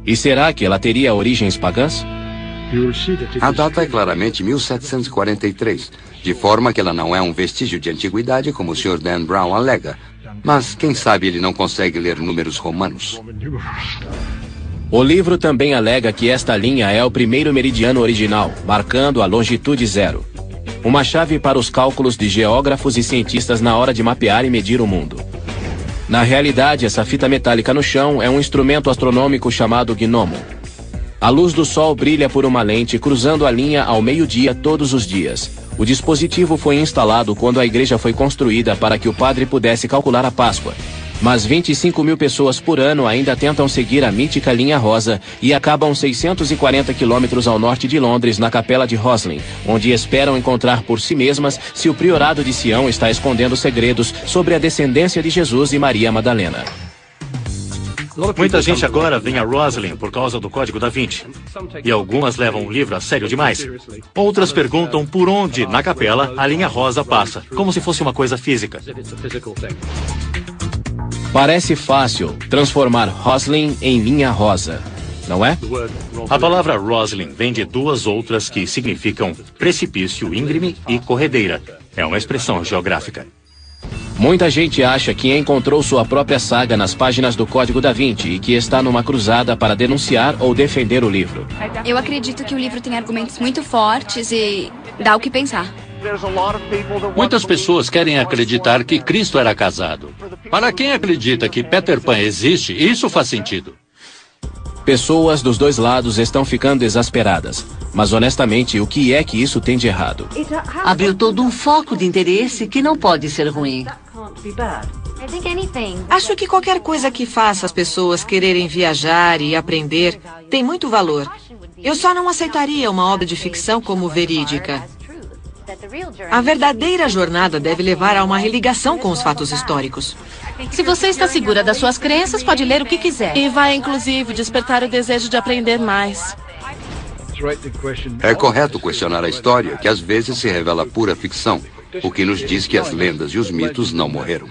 Speaker 1: E será que ela teria origens pagãs?
Speaker 9: A data é claramente 1743, de forma que ela não é um vestígio de antiguidade como o Sr. Dan Brown alega. Mas quem sabe ele não consegue ler números romanos.
Speaker 1: O livro também alega que esta linha é o primeiro meridiano original, marcando a longitude zero. Uma chave para os cálculos de geógrafos e cientistas na hora de mapear e medir o mundo. Na realidade, essa fita metálica no chão é um instrumento astronômico chamado gnomo. A luz do sol brilha por uma lente cruzando a linha ao meio-dia todos os dias. O dispositivo foi instalado quando a igreja foi construída para que o padre pudesse calcular a Páscoa. Mas 25 mil pessoas por ano ainda tentam seguir a mítica linha rosa e acabam 640 quilômetros ao norte de Londres, na capela de Roslin, onde esperam encontrar por si mesmas se o Priorado de Sião está escondendo segredos sobre a descendência de Jesus e Maria Madalena.
Speaker 11: Muita gente agora vem a Roslin por causa do Código da Vinci. E algumas levam o livro a sério demais. Outras perguntam por onde, na capela, a linha rosa passa, como se fosse uma coisa física.
Speaker 1: Parece fácil transformar Roslin em linha rosa, não é?
Speaker 11: A palavra Roslin vem de duas outras que significam precipício íngreme e corredeira. É uma expressão geográfica.
Speaker 1: Muita gente acha que encontrou sua própria saga nas páginas do Código da Vinci e que está numa cruzada para denunciar ou defender o livro.
Speaker 3: Eu acredito que o livro tem argumentos muito fortes e dá o que pensar.
Speaker 6: Muitas pessoas querem acreditar que Cristo era casado. Para quem acredita que Peter Pan existe, isso faz sentido.
Speaker 1: Pessoas dos dois lados estão ficando exasperadas. Mas honestamente, o que é que isso tem de errado?
Speaker 8: Abriu todo um foco de interesse que não pode ser ruim.
Speaker 4: Acho que qualquer coisa que faça as pessoas quererem viajar e aprender tem muito valor. Eu só não aceitaria uma obra de ficção como verídica. A verdadeira jornada deve levar a uma religação com os fatos históricos.
Speaker 12: Se você está segura das suas crenças, pode ler o que quiser.
Speaker 14: E vai, inclusive, despertar o desejo de aprender mais.
Speaker 9: É correto questionar a história, que às vezes se revela pura ficção, o que nos diz que as lendas e os mitos não morreram.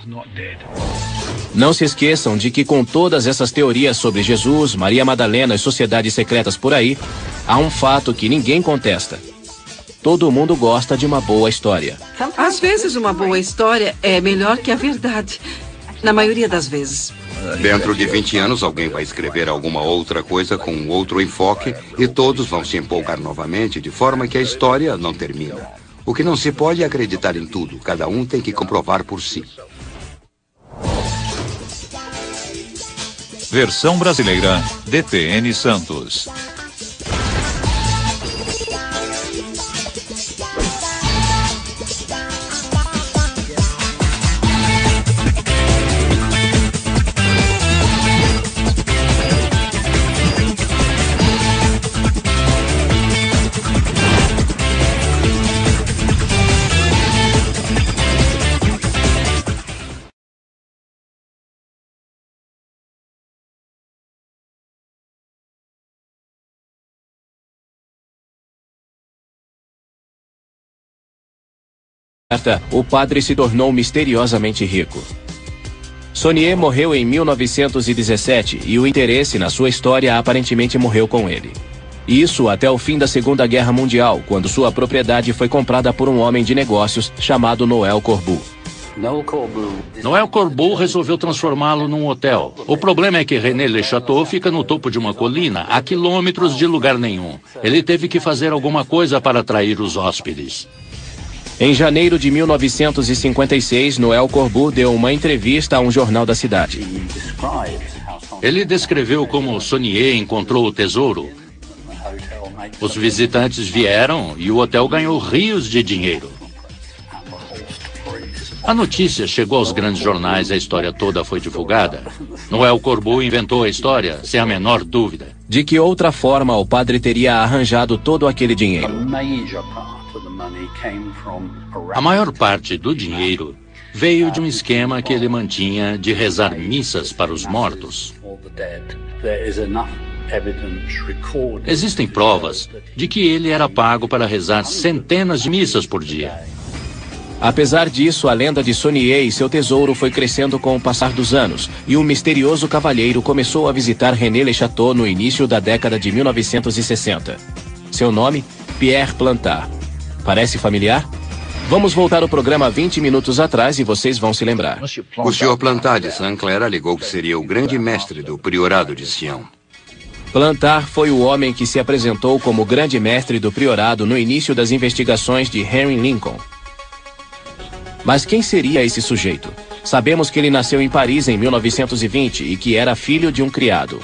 Speaker 1: Não se esqueçam de que com todas essas teorias sobre Jesus, Maria Madalena e sociedades secretas por aí, há um fato que ninguém contesta. Todo mundo gosta de uma boa história.
Speaker 15: Às vezes uma boa história é melhor que a verdade. Na maioria das vezes.
Speaker 9: Dentro de 20 anos, alguém vai escrever alguma outra coisa com um outro enfoque e todos vão se empolgar novamente, de forma que a história não termina. O que não se pode é acreditar em tudo. Cada um tem que comprovar por si.
Speaker 7: Versão brasileira, DTN Santos.
Speaker 1: O padre se tornou misteriosamente rico. Saunier morreu em 1917 e o interesse na sua história aparentemente morreu com ele. Isso até o fim da Segunda Guerra Mundial, quando sua propriedade foi comprada por um homem de negócios chamado Noel Corbu.
Speaker 11: Noel Corbu resolveu transformá-lo num hotel. O problema é que René Le Chateau fica no topo de uma colina, a quilômetros de lugar nenhum. Ele teve que fazer alguma coisa para atrair os hóspedes.
Speaker 1: Em janeiro de 1956, Noel Corbu deu uma entrevista a um jornal da cidade.
Speaker 11: Ele descreveu como Saunier encontrou o tesouro. Os visitantes vieram e o hotel ganhou rios de dinheiro. A notícia chegou aos grandes jornais, a história toda foi divulgada. Noel Corbu inventou a história, sem a menor dúvida.
Speaker 1: De que outra forma o padre teria arranjado todo aquele dinheiro?
Speaker 11: A maior parte do dinheiro veio de um esquema que ele mantinha de rezar missas para os mortos. Existem provas de que ele era pago para rezar centenas de missas por dia.
Speaker 1: Apesar disso, a lenda de Saunier e seu tesouro foi crescendo com o passar dos anos, e um misterioso cavalheiro começou a visitar René Le Chateau no início da década de 1960. Seu nome? Pierre Plantard. Parece familiar? Vamos voltar ao programa 20 minutos atrás e vocês vão se lembrar.
Speaker 9: O Sr. Plantard de Saint-Clair alegou que seria o grande mestre do priorado de Sião.
Speaker 1: Plantard foi o homem que se apresentou como grande mestre do priorado no início das investigações de Henry Lincoln. Mas quem seria esse sujeito? Sabemos que ele nasceu em Paris em 1920 e que era filho de um criado.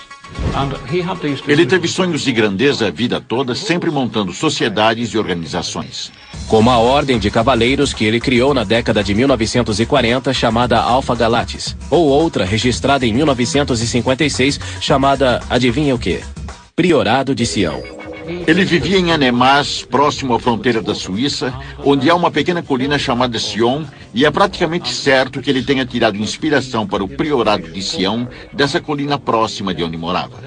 Speaker 16: Ele teve sonhos de grandeza a vida toda, sempre montando sociedades e organizações.
Speaker 1: Como a Ordem de Cavaleiros que ele criou na década de 1940, chamada Alpha Galatis, ou outra registrada em 1956, chamada, adivinha o quê? Priorado de Sião.
Speaker 16: Ele vivia em Annemasse, próximo à fronteira da Suíça, onde há uma pequena colina chamada Sion, e é praticamente certo que ele tenha tirado inspiração para o priorado de Sião dessa colina próxima de onde morava.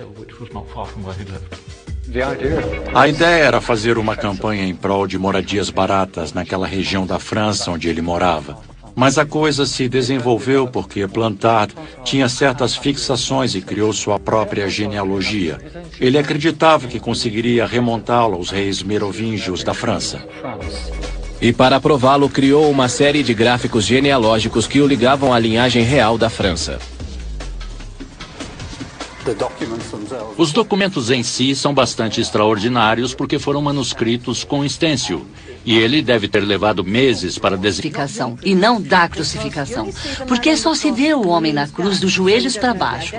Speaker 6: A ideia era fazer uma campanha em prol de moradias baratas naquela região da França onde ele morava. Mas a coisa se desenvolveu porque Plantard tinha certas fixações e criou sua própria genealogia. Ele acreditava que conseguiria remontá-lo aos reis merovingios da França.
Speaker 1: E para prová-lo, criou uma série de gráficos genealógicos que o ligavam à linhagem real da França.
Speaker 11: Os documentos em si são bastante extraordinários porque foram manuscritos com estêncil. E ele deve ter levado meses para
Speaker 8: crucificação e não da crucificação, porque só se vê o homem na cruz dos joelhos para baixo.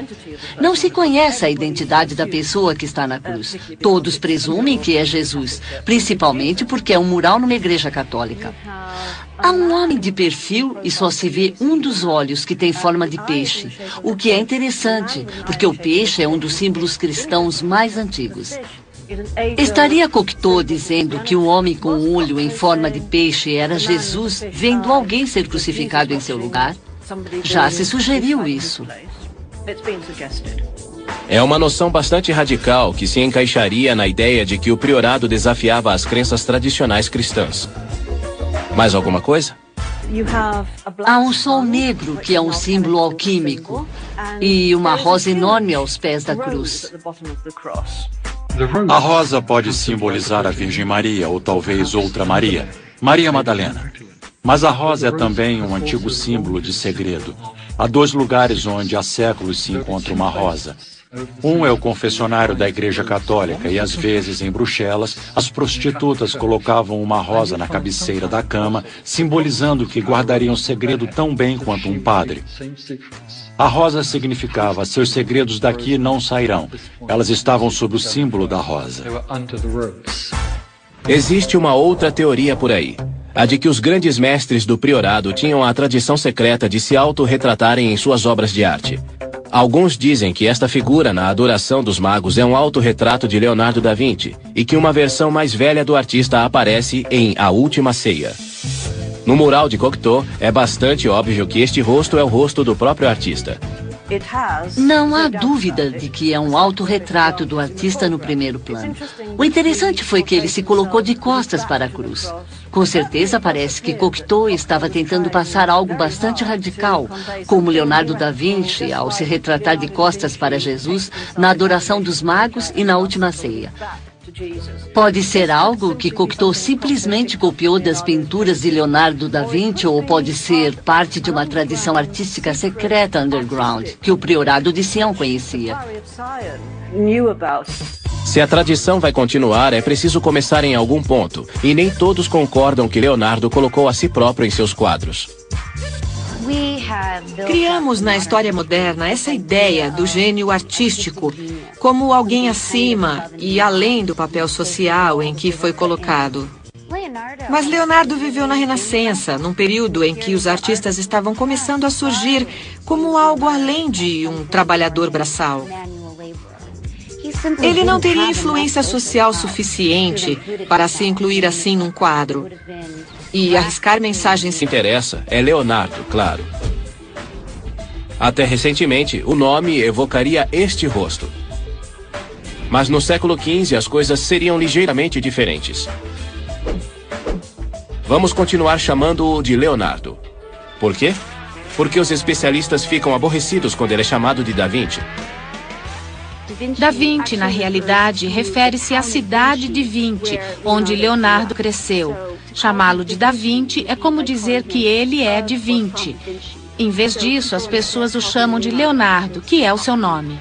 Speaker 8: Não se conhece a identidade da pessoa que está na cruz. Todos presumem que é Jesus, principalmente porque é um mural numa igreja católica. Há um homem de perfil e só se vê um dos olhos que tem forma de peixe, o que é interessante, porque o peixe é um dos símbolos cristãos mais antigos. Estaria Cocteau dizendo que o homem com o olho em forma de peixe era Jesus, vendo alguém ser crucificado em seu lugar? Já se sugeriu isso.
Speaker 1: É uma noção bastante radical que se encaixaria na ideia de que o priorado desafiava as crenças tradicionais cristãs. Mais alguma coisa?
Speaker 8: Há um sol negro, que é um símbolo alquímico, e uma rosa enorme aos pés da cruz.
Speaker 6: A rosa pode simbolizar a Virgem Maria, ou talvez outra Maria, Maria Madalena. Mas a rosa é também um antigo símbolo de segredo. Há dois lugares onde há séculos se encontra uma rosa. Um é o confessionário da Igreja Católica e, às vezes, em Bruxelas, as prostitutas colocavam uma rosa na cabeceira da cama, simbolizando que guardariam segredo tão bem quanto um padre. A rosa significava: seus segredos daqui não sairão. Elas estavam sob o símbolo da rosa.
Speaker 1: Existe uma outra teoria por aí. A de que os grandes mestres do priorado tinham a tradição secreta de se autorretratarem em suas obras de arte. Alguns dizem que esta figura na Adoração dos Magos é um autorretrato de Leonardo da Vinci e que uma versão mais velha do artista aparece em A Última Ceia. No mural de Cocteau, é bastante óbvio que este rosto é o rosto do próprio artista.
Speaker 8: Não há dúvida de que é um autorretrato do artista no primeiro plano. O interessante foi que ele se colocou de costas para a cruz. Com certeza parece que Cocteau estava tentando passar algo bastante radical, como Leonardo da Vinci ao se retratar de costas para Jesus na Adoração dos Magos e na Última Ceia. Pode ser algo que Cocteau simplesmente copiou das pinturas de Leonardo da Vinci, ou pode ser parte de uma tradição artística secreta underground que o priorado de Sião conhecia.
Speaker 1: Se a tradição vai continuar, é preciso começar em algum ponto, e nem todos concordam que Leonardo colocou a si próprio em seus quadros.
Speaker 4: Criamos na história moderna essa ideia do gênio artístico como alguém acima e além do papel social em que foi colocado. Mas Leonardo viveu na Renascença, num período em que os artistas estavam começando a surgir como algo além de um trabalhador braçal. Ele não teria influência social suficiente para se incluir assim num quadro e arriscar mensagens.
Speaker 1: O que interessa é Leonardo, claro. Até recentemente, o nome evocaria este rosto. Mas no século XV as coisas seriam ligeiramente diferentes. Vamos continuar chamando-o de Leonardo. Por quê? Porque os especialistas ficam aborrecidos quando ele é chamado de Da Vinci.
Speaker 12: Da Vinci, na realidade, refere-se à cidade de Vinci, onde Leonardo cresceu. Chamá-lo de Da Vinci é como dizer que ele é de Vinci. Em vez disso, as pessoas o chamam de Leonardo, que é o seu nome.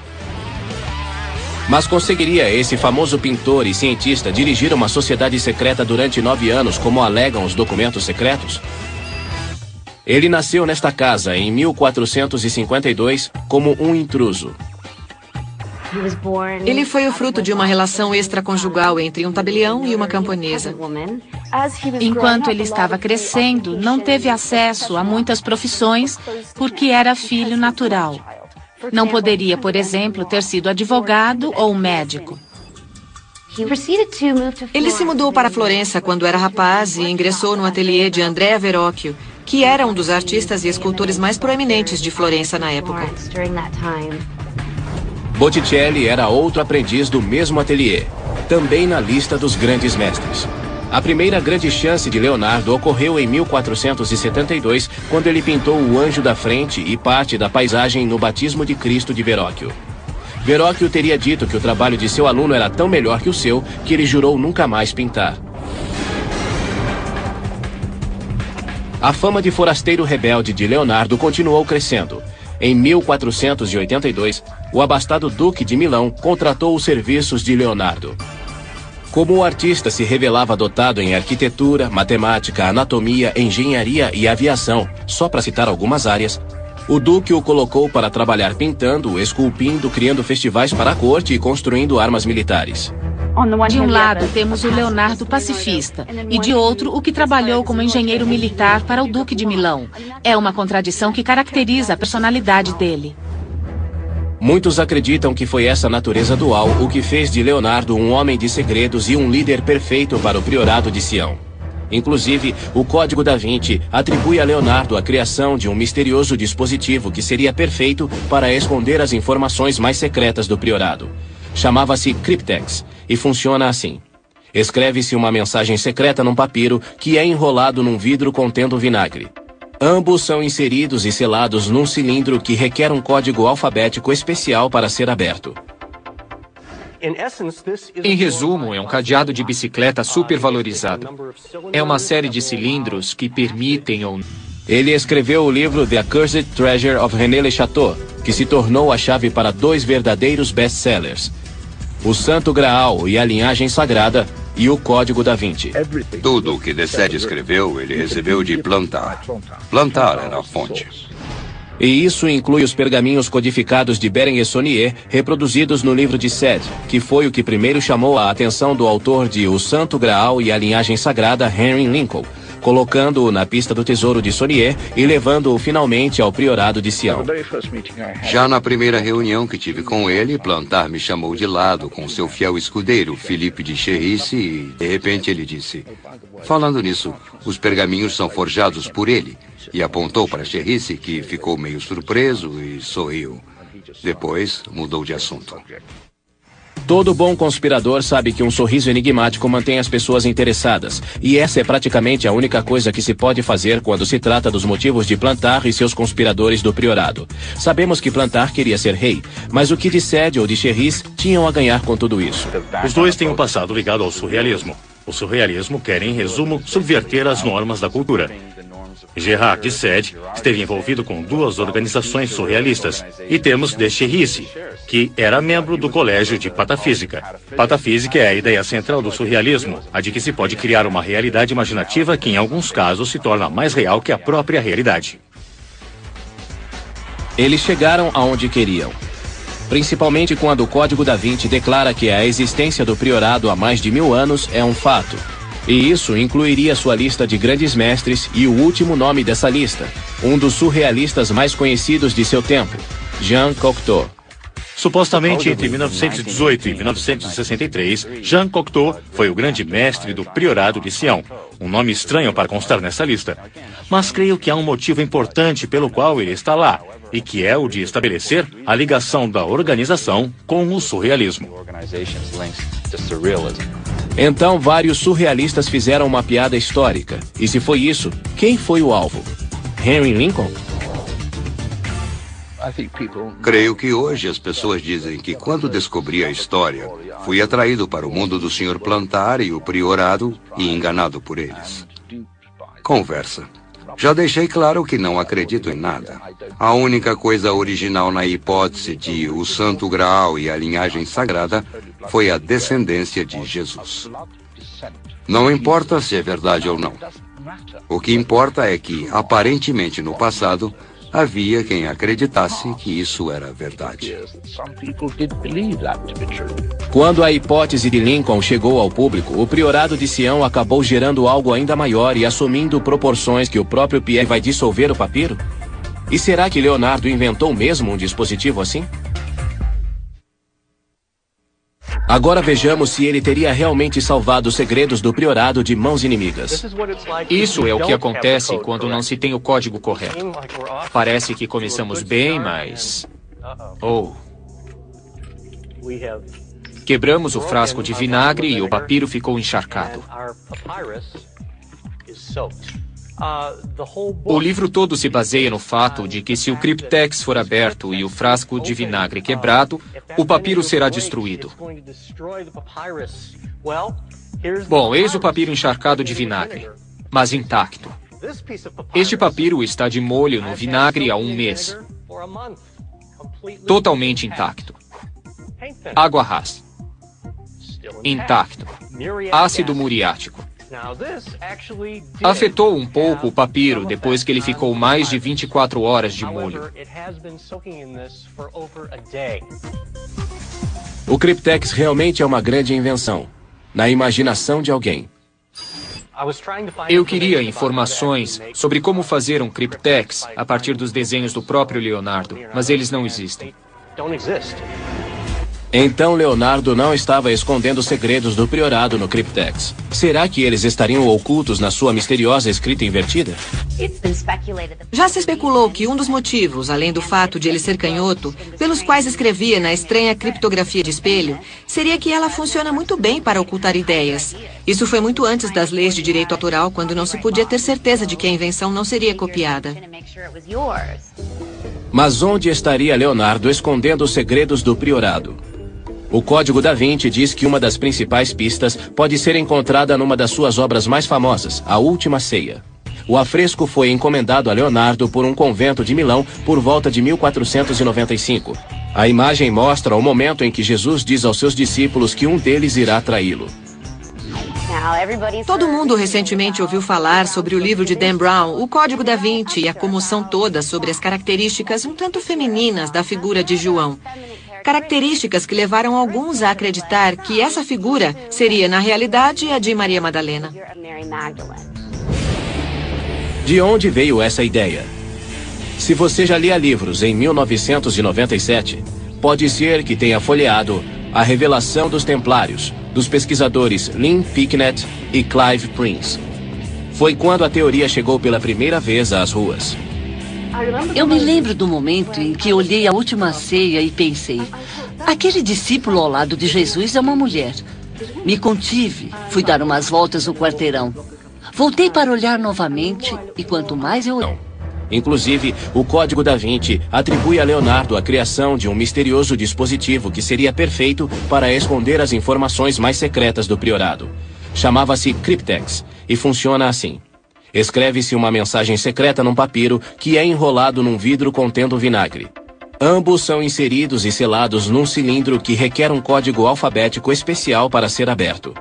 Speaker 1: Mas conseguiria esse famoso pintor e cientista dirigir uma sociedade secreta durante 9 anos, como alegam os documentos secretos? Ele nasceu nesta casa em 1452 como um intruso.
Speaker 4: Ele foi o fruto de uma relação extraconjugal entre um tabelião e uma camponesa.
Speaker 12: Enquanto ele estava crescendo, não teve acesso a muitas profissões porque era filho natural. Não poderia, por exemplo, ter sido advogado ou médico.
Speaker 4: Ele se mudou para Florença quando era rapaz e ingressou no ateliê de Andrea Verrocchio, que era um dos artistas e escultores mais proeminentes de Florença na época.
Speaker 1: Botticelli era outro aprendiz do mesmo ateliê, também na lista dos grandes mestres. A primeira grande chance de Leonardo ocorreu em 1472, quando ele pintou o Anjo da Frente e parte da paisagem no Batismo de Cristo de Verrocchio. Verrocchio teria dito que o trabalho de seu aluno era tão melhor que o seu, que ele jurou nunca mais pintar. A fama de forasteiro rebelde de Leonardo continuou crescendo. Em 1482, o abastado Duque de Milão contratou os serviços de Leonardo. Como o artista se revelava dotado em arquitetura, matemática, anatomia, engenharia e aviação, só para citar algumas áreas, o Duque o colocou para trabalhar pintando, esculpindo, criando festivais para a corte e construindo armas militares.
Speaker 12: De um lado, temos o Leonardo pacifista, e de outro, o que trabalhou como engenheiro militar para o Duque de Milão. É uma contradição que caracteriza a personalidade dele.
Speaker 1: Muitos acreditam que foi essa natureza dual o que fez de Leonardo um homem de segredos e um líder perfeito para o priorado de Sião. Inclusive, o Código da Vinci atribui a Leonardo a criação de um misterioso dispositivo que seria perfeito para esconder as informações mais secretas do priorado. Chamava-se Cryptex e funciona assim. Escreve-se uma mensagem secreta num papiro que é enrolado num vidro contendo vinagre. Ambos são inseridos e selados num cilindro que requer um código alfabético especial para ser aberto.
Speaker 13: Em resumo, é um cadeado de bicicleta supervalorizado. É uma série de cilindros que permitem ou
Speaker 1: Ele escreveu o livro The Accursed Treasure of René Le Chateau, que se tornou a chave para 2 verdadeiros best-sellers: O Santo Graal e a Linhagem Sagrada e o Código da Vinci.
Speaker 9: Tudo o que DeSade escreveu, ele recebeu de Plantar. Plantar era a fonte.
Speaker 1: E isso inclui os pergaminhos codificados de Berenguer Saunier, reproduzidos no livro de Sede, que foi o que primeiro chamou a atenção do autor de O Santo Graal e a Linhagem Sagrada, Henry Lincoln, colocando-o na pista do tesouro de Saunier e levando-o finalmente ao priorado de Sião.
Speaker 9: Já na primeira reunião que tive com ele, Plantar me chamou de lado com seu fiel escudeiro, Philippe de Cherisse, e de repente ele disse: falando nisso, os pergaminhos são forjados por ele. E apontou para Cherisse, que ficou meio surpreso e sorriu. Depois, mudou de assunto.
Speaker 1: Todo bom conspirador sabe que um sorriso enigmático mantém as pessoas interessadas, e essa é praticamente a única coisa que se pode fazer quando se trata dos motivos de Plantar e seus conspiradores do priorado. Sabemos que Plantar queria ser rei, mas o que de Sede ou de Cherisse tinham a ganhar com tudo isso?
Speaker 11: Os dois têm um passado ligado ao surrealismo. O surrealismo quer, em resumo, subverter as normas da cultura. Gerard de Sede esteve envolvido com 2 organizações surrealistas, e temos de Cherisse, que era membro do Colégio de Patafísica. Patafísica é a ideia central do surrealismo, a de que se pode criar uma realidade imaginativa que em alguns casos se torna mais real que a própria realidade.
Speaker 1: Eles chegaram aonde queriam. Principalmente quando o Código da Vinci declara que a existência do priorado há mais de 1000 anos é um fato. E isso incluiria sua lista de grandes mestres e o último nome dessa lista, um dos surrealistas mais conhecidos de seu tempo, Jean Cocteau.
Speaker 11: Supostamente, entre 1918 e 1963, Jean Cocteau foi o grande mestre do priorado de Sião, um nome estranho para constar nessa lista. Mas creio que há um motivo importante pelo qual ele está lá, e que é o de estabelecer a ligação da organização com o surrealismo.
Speaker 1: Então, vários surrealistas fizeram uma piada histórica. E se foi isso, quem foi o alvo? Henry Lincoln?
Speaker 9: Creio que hoje as pessoas dizem que quando descobri a história, fui atraído para o mundo do Sr. Plantar e o priorado e enganado por eles. Conversa. Já deixei claro que não acredito em nada. A única coisa original na hipótese de o Santo Graal e a Linhagem Sagrada foi a descendência de Jesus. Não importa se é verdade ou não. O que importa é que, aparentemente no passado, havia quem acreditasse que isso era verdade.
Speaker 1: Quando a hipótese de Lincoln chegou ao público, o priorado de Sião acabou gerando algo ainda maior e assumindo proporções que o próprio Pierre vai dissolver o papiro? E será que Leonardo inventou mesmo um dispositivo assim? Agora vejamos se ele teria realmente salvado os segredos do priorado de mãos inimigas.
Speaker 13: Isso é o que acontece quando não se tem o código correto. Parece que começamos bem, mas... Quebramos o frasco de vinagre e o papiro ficou encharcado. O livro todo se baseia no fato de que se o criptex for aberto e o frasco de vinagre quebrado, o papiro será destruído. Bom, eis o papiro encharcado de vinagre, mas intacto. Este papiro está de molho no vinagre há 1 mês. Totalmente intacto. Água rasa. Intacto. Ácido muriático. Afetou um pouco o papiro depois que ele ficou mais de 24 horas de molho.
Speaker 1: O criptex realmente é uma grande invenção, na imaginação de alguém.
Speaker 13: Eu queria informações sobre como fazer um criptex a partir dos desenhos do próprio Leonardo, mas eles não existem.
Speaker 1: Então Leonardo não estava escondendo os segredos do priorado no criptex. Será que eles estariam ocultos na sua misteriosa escrita invertida?
Speaker 4: Já se especulou que um dos motivos, além do fato de ele ser canhoto, pelos quais escrevia na estranha criptografia de espelho, seria que ela funciona muito bem para ocultar ideias. Isso foi muito antes das leis de direito autoral, quando não se podia ter certeza de que a invenção não seria copiada.
Speaker 1: Mas onde estaria Leonardo escondendo os segredos do priorado? O Código da Vinci diz que uma das principais pistas pode ser encontrada numa das suas obras mais famosas, A Última Ceia. O afresco foi encomendado a Leonardo por um convento de Milão por volta de 1495. A imagem mostra o momento em que Jesus diz aos seus discípulos que um deles irá traí-lo.
Speaker 4: Todo mundo recentemente ouviu falar sobre o livro de Dan Brown, O Código da Vinci, e a comoção toda sobre as características um tanto femininas da figura de João. Características que levaram alguns a acreditar que essa figura seria, na realidade, a de Maria Madalena.
Speaker 1: De onde veio essa ideia? Se você já lia livros em 1997, pode ser que tenha folheado A Revelação dos Templários, dos pesquisadores Lynn Picknett e Clive Prince. Foi quando a teoria chegou pela primeira vez às ruas.
Speaker 8: Eu me lembro do momento em que olhei a última ceia e pensei, aquele discípulo ao lado de Jesus é uma mulher. Me contive, fui dar umas voltas no quarteirão. Voltei para olhar novamente e quanto mais eu olhei...
Speaker 1: Inclusive, o Código da Vinci atribui a Leonardo a criação de um misterioso dispositivo que seria perfeito para esconder as informações mais secretas do priorado. Chamava-se Cryptex e funciona assim. Escreve-se uma mensagem secreta num papiro que é enrolado num vidro contendo vinagre. Ambos são inseridos e selados num cilindro que requer um código alfabético especial para ser aberto.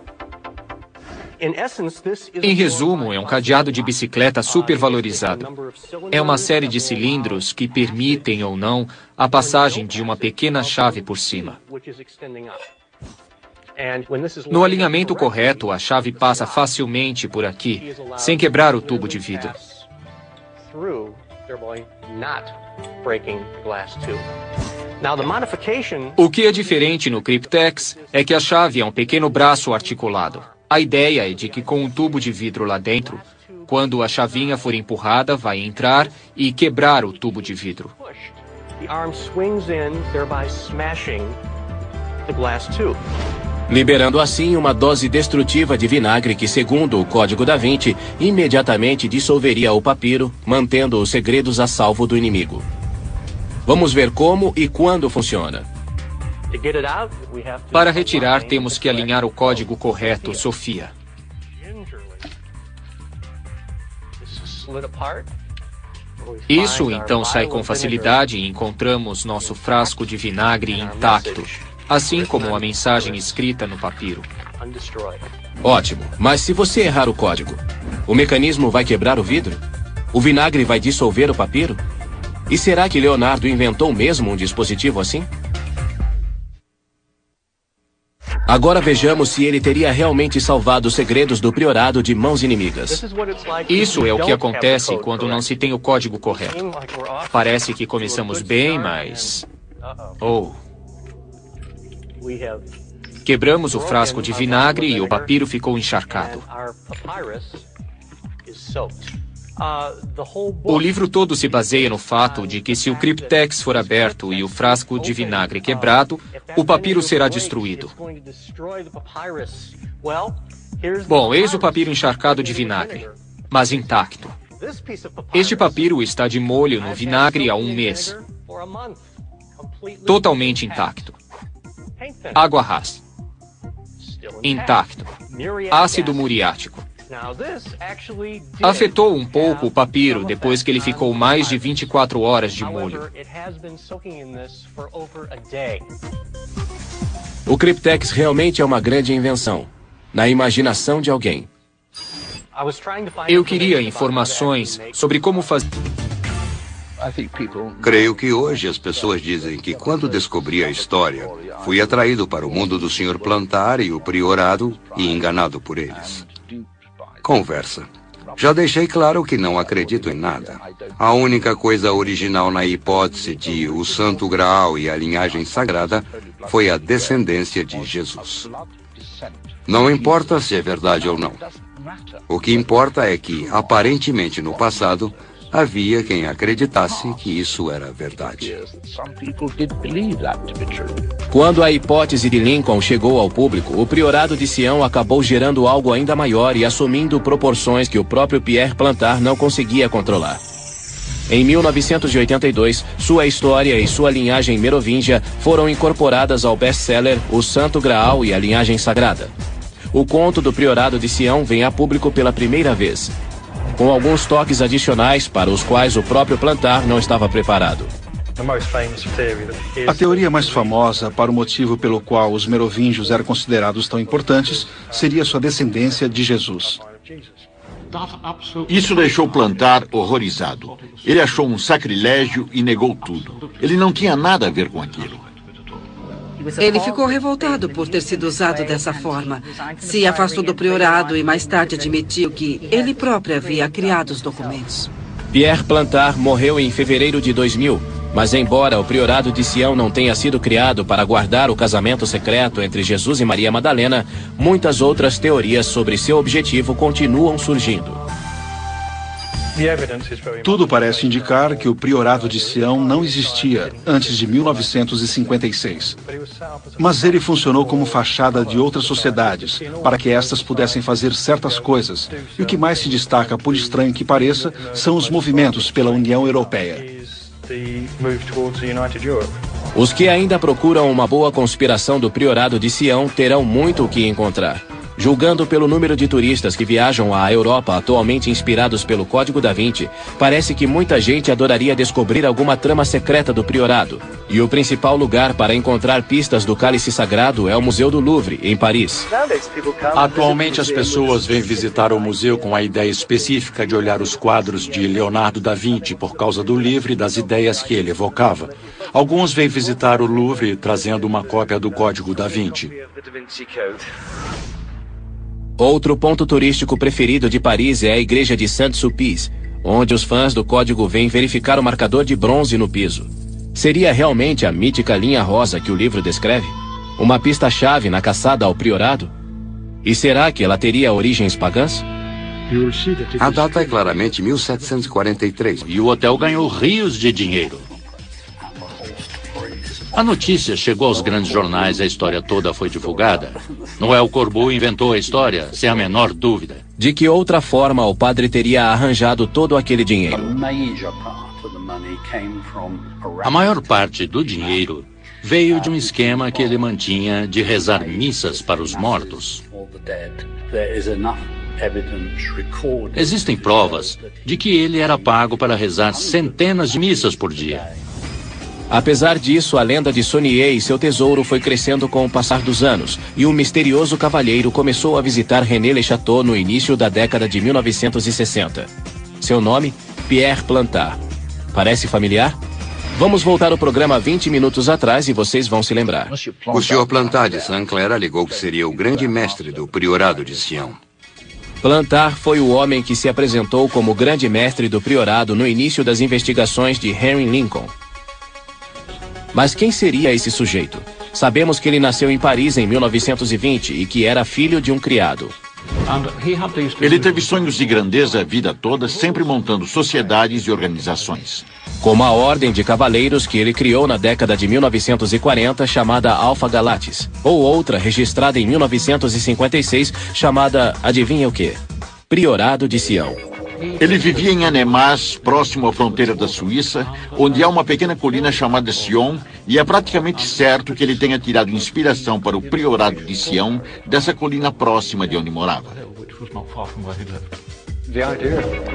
Speaker 13: Em resumo, é um cadeado de bicicleta supervalorizado. É uma série de cilindros que permitem ou não a passagem de uma pequena chave por cima. No alinhamento correto, a chave passa facilmente por aqui, sem quebrar o tubo de vidro. O que é diferente no Cryptex é que a chave é um pequeno braço articulado. A ideia é de que com um tubo de vidro lá dentro, quando a chavinha for empurrada, vai entrar e quebrar o tubo de vidro.
Speaker 1: Liberando assim uma dose destrutiva de vinagre que, segundo o Código da Vinci, imediatamente dissolveria o papiro, mantendo os segredos a salvo do inimigo. Vamos ver como e quando funciona.
Speaker 13: Para retirar, temos que alinhar o código correto, Sofia. Isso então sai com facilidade e encontramos nosso frasco de vinagre intacto, assim como a mensagem escrita no papiro.
Speaker 1: Ótimo, mas se você errar o código, o mecanismo vai quebrar o vidro? O vinagre vai dissolver o papiro? E será que Leonardo inventou mesmo um dispositivo assim? Agora vejamos se ele teria realmente salvado os segredos do priorado de mãos inimigas.
Speaker 13: Isso é o que acontece quando não se tem o código correto. Parece que começamos bem, mas... Quebramos o frasco de vinagre e o papiro ficou encharcado. O livro todo se baseia no fato de que se o Cryptex for aberto e o frasco de vinagre quebrado, o papiro será destruído. Bom, eis o papiro encharcado de vinagre, mas intacto. Este papiro está de molho no vinagre há 1 mês. Totalmente intacto. Água rasa. Intacto. Ácido muriático. Afetou um pouco o papiro depois que ele ficou mais de 24 horas de molho.
Speaker 1: O Cryptex realmente é uma grande invenção, na imaginação de alguém.
Speaker 13: Eu queria informações sobre como fazer...
Speaker 9: Creio que hoje as pessoas dizem que quando descobri a história, fui atraído para o mundo do Sr. Plantar e o priorado e enganado por eles. Conversa. Já deixei claro que não acredito em nada. A única coisa original na hipótese de o Santo Graal e a linhagem sagrada foi a descendência de Jesus. Não importa se é verdade ou não. O que importa é que, aparentemente no passado, havia quem acreditasse que isso era verdade.
Speaker 1: Quando a hipótese de Lincoln chegou ao público, o priorado de Sião acabou gerando algo ainda maior e assumindo proporções que o próprio Pierre Plantar não conseguia controlar. Em 1982, sua história e sua linhagem merovingia foram incorporadas ao best-seller O Santo Graal e a Linhagem Sagrada. O conto do priorado de Sião vem a público pela primeira vez. com alguns toques adicionais para os quais o próprio Plantar não estava preparado.
Speaker 10: A teoria mais famosa para o motivo pelo qual os merovingios eram considerados tão importantes seria sua descendência de Jesus.
Speaker 16: Isso deixou Plantar horrorizado. Ele achou um sacrilégio e negou tudo. Ele não tinha nada a ver com aquilo.
Speaker 15: Ele ficou revoltado por ter sido usado dessa forma. Se afastou do priorado e mais tarde admitiu que ele próprio havia criado os documentos.
Speaker 1: Pierre Plantar morreu em fevereiro de 2000, mas embora o priorado de Sião não tenha sido criado para guardar o casamento secreto entre Jesus e Maria Madalena, muitas outras teorias sobre seu objetivo continuam surgindo.
Speaker 10: Tudo parece indicar que o priorado de Sião não existia antes de 1956. Mas ele funcionou como fachada de outras sociedades, para que estas pudessem fazer certas coisas. E o que mais se destaca, por estranho que pareça, são os movimentos pela União Europeia.
Speaker 1: Os que ainda procuram uma boa conspiração do priorado de Sião terão muito o que encontrar. Julgando pelo número de turistas que viajam à Europa atualmente inspirados pelo Código da Vinci, parece que muita gente adoraria descobrir alguma trama secreta do priorado. E o principal lugar para encontrar pistas do cálice sagrado é o Museu do Louvre, em Paris.
Speaker 6: Atualmente as pessoas vêm visitar o museu com a ideia específica de olhar os quadros de Leonardo da Vinci por causa do livro e das ideias que ele evocava. Alguns vêm visitar o Louvre trazendo uma cópia do Código da Vinci.
Speaker 1: Outro ponto turístico preferido de Paris é a igreja de Saint-Sulpice, onde os fãs do código vêm verificar o marcador de bronze no piso. Seria realmente a mítica linha rosa que o livro descreve? Uma pista-chave na caçada ao priorado? E será que ela teria origens pagãs?
Speaker 9: A data é claramente 1743.
Speaker 11: E o hotel ganhou rios de dinheiro. A notícia chegou aos grandes jornais, a história toda foi divulgada. Noel Corbu inventou a história, sem a menor dúvida.
Speaker 1: De que outra forma o padre teria arranjado todo aquele dinheiro?
Speaker 11: A maior parte do dinheiro veio de um esquema que ele mantinha de rezar missas para os mortos. Existem provas de que ele era pago para rezar centenas de missas por dia.
Speaker 1: Apesar disso, a lenda de Saunier e seu tesouro foi crescendo com o passar dos anos, e um misterioso cavalheiro começou a visitar René Le Chateau no início da década de 1960. Seu nome? Pierre Plantar. Parece familiar? Vamos voltar o programa 20 minutos atrás e vocês vão se lembrar.
Speaker 9: O Sr. Plantar de Saint-Clair alegou que seria o grande mestre do priorado de Sião.
Speaker 1: Plantar foi o homem que se apresentou como grande mestre do priorado no início das investigações de Henry Lincoln. Mas quem seria esse sujeito? Sabemos que ele nasceu em Paris em 1920 e que era filho de um criado.
Speaker 16: Ele teve sonhos de grandeza a vida toda, sempre montando sociedades e organizações.
Speaker 1: Como a Ordem de Cavaleiros que ele criou na década de 1940, chamada Alpha Galatis, ou outra registrada em 1956, chamada, adivinha o quê? Priorado de Sião.
Speaker 16: Ele vivia em Annemasse, próximo à fronteira da Suíça, onde há uma pequena colina chamada Sion, e é praticamente certo que ele tenha tirado inspiração para o priorado de Sião dessa colina próxima de onde morava.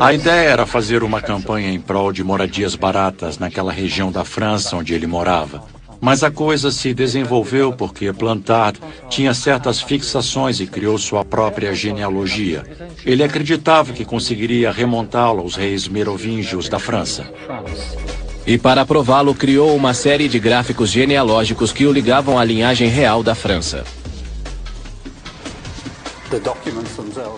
Speaker 6: A ideia era fazer uma campanha em prol de moradias baratas naquela região da França onde ele morava. Mas a coisa se desenvolveu porque Plantar tinha certas fixações e criou sua própria genealogia. Ele acreditava que conseguiria remontá-lo aos reis merovingios da França.
Speaker 1: E para prová-lo, criou uma série de gráficos genealógicos que o ligavam à linhagem real da França.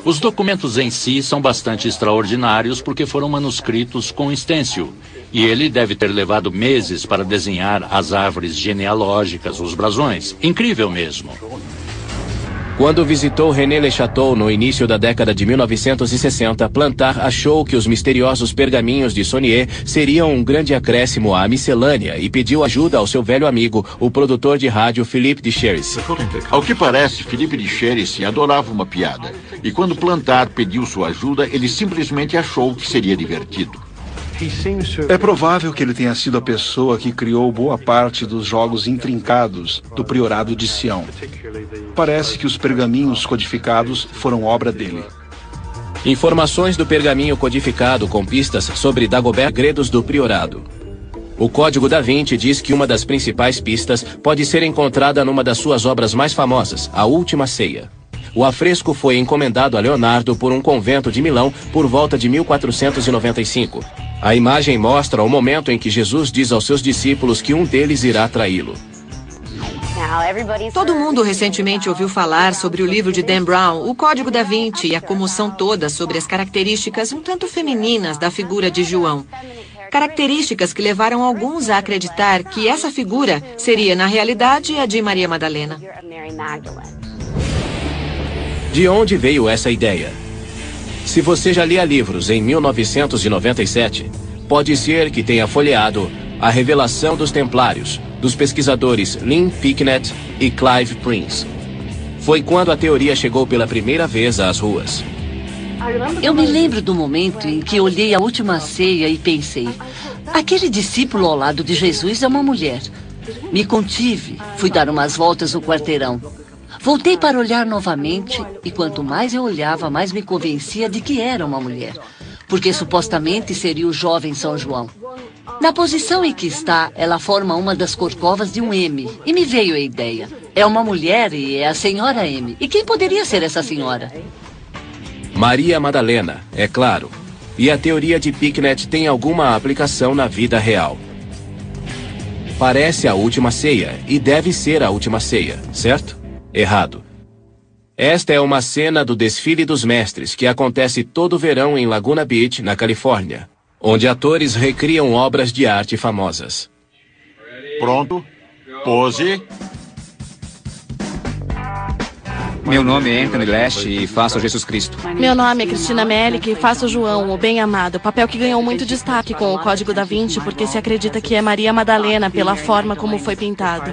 Speaker 11: Os documentos em si são bastante extraordinários porque foram manuscritos com stencil. E ele deve ter levado meses para desenhar as árvores genealógicas, os brasões. Incrível mesmo.
Speaker 1: Quando visitou René Le Chateau no início da década de 1960, Plantar achou que os misteriosos pergaminhos de Saunier seriam um grande acréscimo à miscelânea e pediu ajuda ao seu velho amigo, o produtor de rádio Philippe de Chérice.
Speaker 16: Ao que parece, Philippe de Chérice adorava uma piada. E quando Plantar pediu sua ajuda, ele simplesmente achou que seria divertido.
Speaker 10: É provável que ele tenha sido a pessoa que criou boa parte dos jogos intrincados do priorado de Sião. Parece que os pergaminhos codificados foram obra dele.
Speaker 1: Informações do pergaminho codificado com pistas sobre Dagobert, segredos do priorado. O Código da Vinci diz que uma das principais pistas pode ser encontrada numa das suas obras mais famosas, A Última Ceia. O afresco foi encomendado a Leonardo por um convento de Milão por volta de 1495. A imagem mostra o momento em que Jesus diz aos seus discípulos que um deles irá traí-lo.
Speaker 4: Todo mundo recentemente ouviu falar sobre o livro de Dan Brown, O Código da Vinci, e a comoção toda sobre as características um tanto femininas da figura de João. Características que levaram alguns a acreditar que essa figura seria, na realidade, a de Maria Madalena.
Speaker 1: De onde veio essa ideia? Se você já lia livros em 1997, pode ser que tenha folheado A Revelação dos Templários, dos pesquisadores Lynn Picknett e Clive Prince. Foi quando a teoria chegou pela primeira vez às ruas.
Speaker 8: Eu me lembro do momento em que olhei A Última Ceia e pensei, aquele discípulo ao lado de Jesus é uma mulher. Me contive, fui dar umas voltas no quarteirão. Voltei para olhar novamente e quanto mais eu olhava, mais me convencia de que era uma mulher. Porque supostamente seria o jovem São João. Na posição em que está, ela forma uma das corcovas de um M. E me veio a ideia. É uma mulher e é a senhora M. E quem poderia ser essa senhora?
Speaker 1: Maria Madalena, é claro. E a teoria de Picknett tem alguma aplicação na vida real. Parece a Última Ceia e deve ser a Última Ceia, certo? Errado. Esta é uma cena do Desfile dos Mestres que acontece todo verão em Laguna Beach, na Califórnia, onde atores recriam obras de arte famosas.
Speaker 16: Pronto. Pose.
Speaker 5: Meu nome é Anthony Lash e faço Jesus Cristo.
Speaker 14: Meu nome é Cristina Melick e faço João, o bem-amado, papel que ganhou muito destaque com o Código da Vinci porque se acredita que é Maria Madalena pela forma como foi pintado.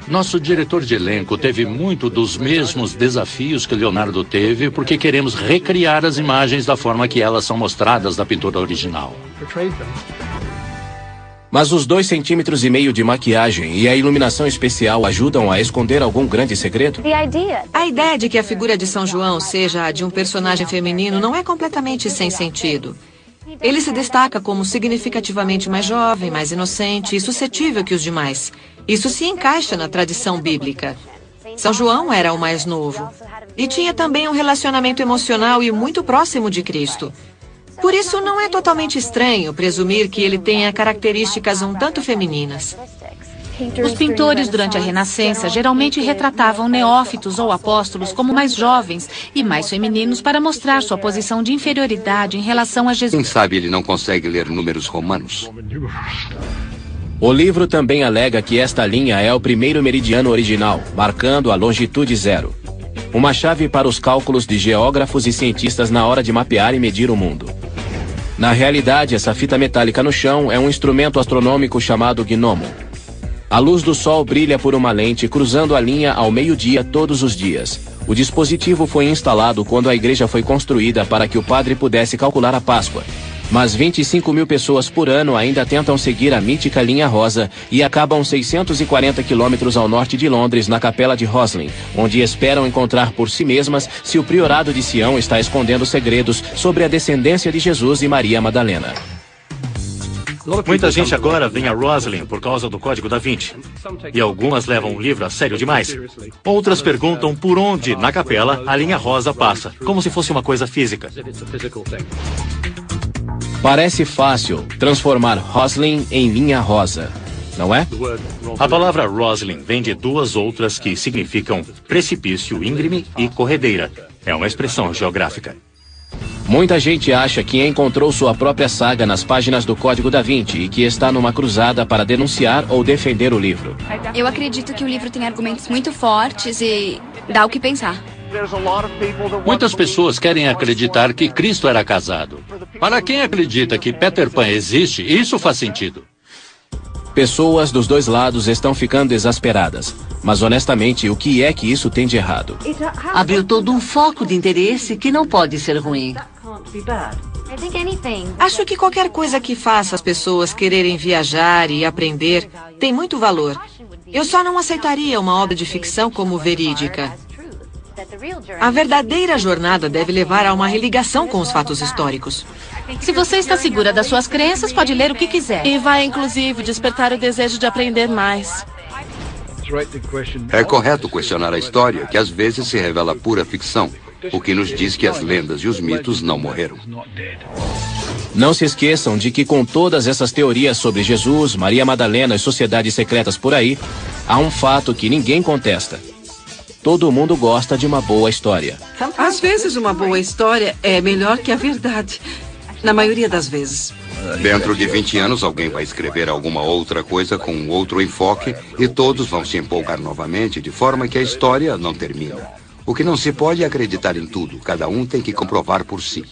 Speaker 6: Nosso diretor de elenco teve muito dos mesmos desafios que Leonardo teve porque queremos recriar as imagens da forma que elas são mostradas na pintura original.
Speaker 1: Mas os 2,5 centímetros de maquiagem e a iluminação especial ajudam a esconder algum grande segredo?
Speaker 4: A ideia de que a figura de São João seja a de um personagem feminino não é completamente sem sentido. Ele se destaca como significativamente mais jovem, mais inocente e suscetível que os demais. Isso se encaixa na tradição bíblica. São João era o mais novo. E tinha também um relacionamento emocional e muito próximo de Cristo. Por isso, não é totalmente estranho presumir que ele tenha características um tanto femininas.
Speaker 12: Os pintores durante a Renascença geralmente retratavam neófitos ou apóstolos como mais jovens e mais femininos para mostrar sua posição de inferioridade em relação a Jesus.
Speaker 9: Quem sabe ele não consegue ler números romanos?
Speaker 1: O livro também alega que esta linha é o primeiro meridiano original, marcando a longitude zero. Uma chave para os cálculos de geógrafos e cientistas na hora de mapear e medir o mundo. Na realidade, essa fita metálica no chão é um instrumento astronômico chamado gnomo. A luz do sol brilha por uma lente cruzando a linha ao meio-dia todos os dias. O dispositivo foi instalado quando a igreja foi construída para que o padre pudesse calcular a Páscoa. Mas 25 mil pessoas por ano ainda tentam seguir a mítica linha rosa e acabam 640 quilômetros ao norte de Londres, na capela de Roslin, onde esperam encontrar por si mesmas se o priorado de Sião está escondendo segredos sobre a descendência de Jesus e Maria Madalena.
Speaker 11: Muita gente agora vem a Roslin por causa do Código da Vinci. E algumas levam o livro a sério demais. Outras perguntam por onde, na capela, a linha rosa passa, como se fosse uma coisa física.
Speaker 1: Parece fácil transformar Roslin em linha rosa, não é?
Speaker 11: A palavra Roslin vem de duas outras que significam precipício íngreme e corredeira. É uma expressão geográfica.
Speaker 1: Muita gente acha que encontrou sua própria saga nas páginas do Código da Vinci e que está numa cruzada para denunciar ou defender o livro.
Speaker 3: Eu acredito que o livro tem argumentos muito fortes e dá o que pensar.
Speaker 6: Muitas pessoas querem acreditar que Cristo era casado. Para quem acredita que Peter Pan existe, isso faz sentido.
Speaker 1: Pessoas dos dois lados estão ficando exasperadas. Mas honestamente, o que é que isso tem de errado?
Speaker 8: Abriu todo um foco de interesse que não pode ser ruim.
Speaker 4: Acho que qualquer coisa que faça as pessoas quererem viajar e aprender tem muito valor. Eu só não aceitaria uma obra de ficção como verídica. A verdadeira jornada deve levar a uma religação com os fatos históricos.
Speaker 12: Se você está segura das suas crenças, pode ler o que quiser.
Speaker 14: E vai, inclusive, despertar o desejo de aprender mais.
Speaker 9: É correto questionar a história, que às vezes se revela pura ficção, o que nos diz que as lendas e os mitos não morreram.
Speaker 1: Não se esqueçam de que com todas essas teorias sobre Jesus, Maria Madalena e sociedades secretas por aí, há um fato que ninguém contesta. Todo mundo gosta de uma boa história.
Speaker 15: Às vezes uma boa história é melhor que a verdade. Na maioria das vezes.
Speaker 9: Dentro de 20 anos, alguém vai escrever alguma outra coisa com um outro enfoque e todos vão se empolgar novamente, de forma que a história não termina. O que não se pode é acreditar em tudo. Cada um tem que comprovar por si.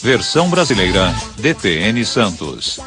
Speaker 7: Versão brasileira, DTN Santos.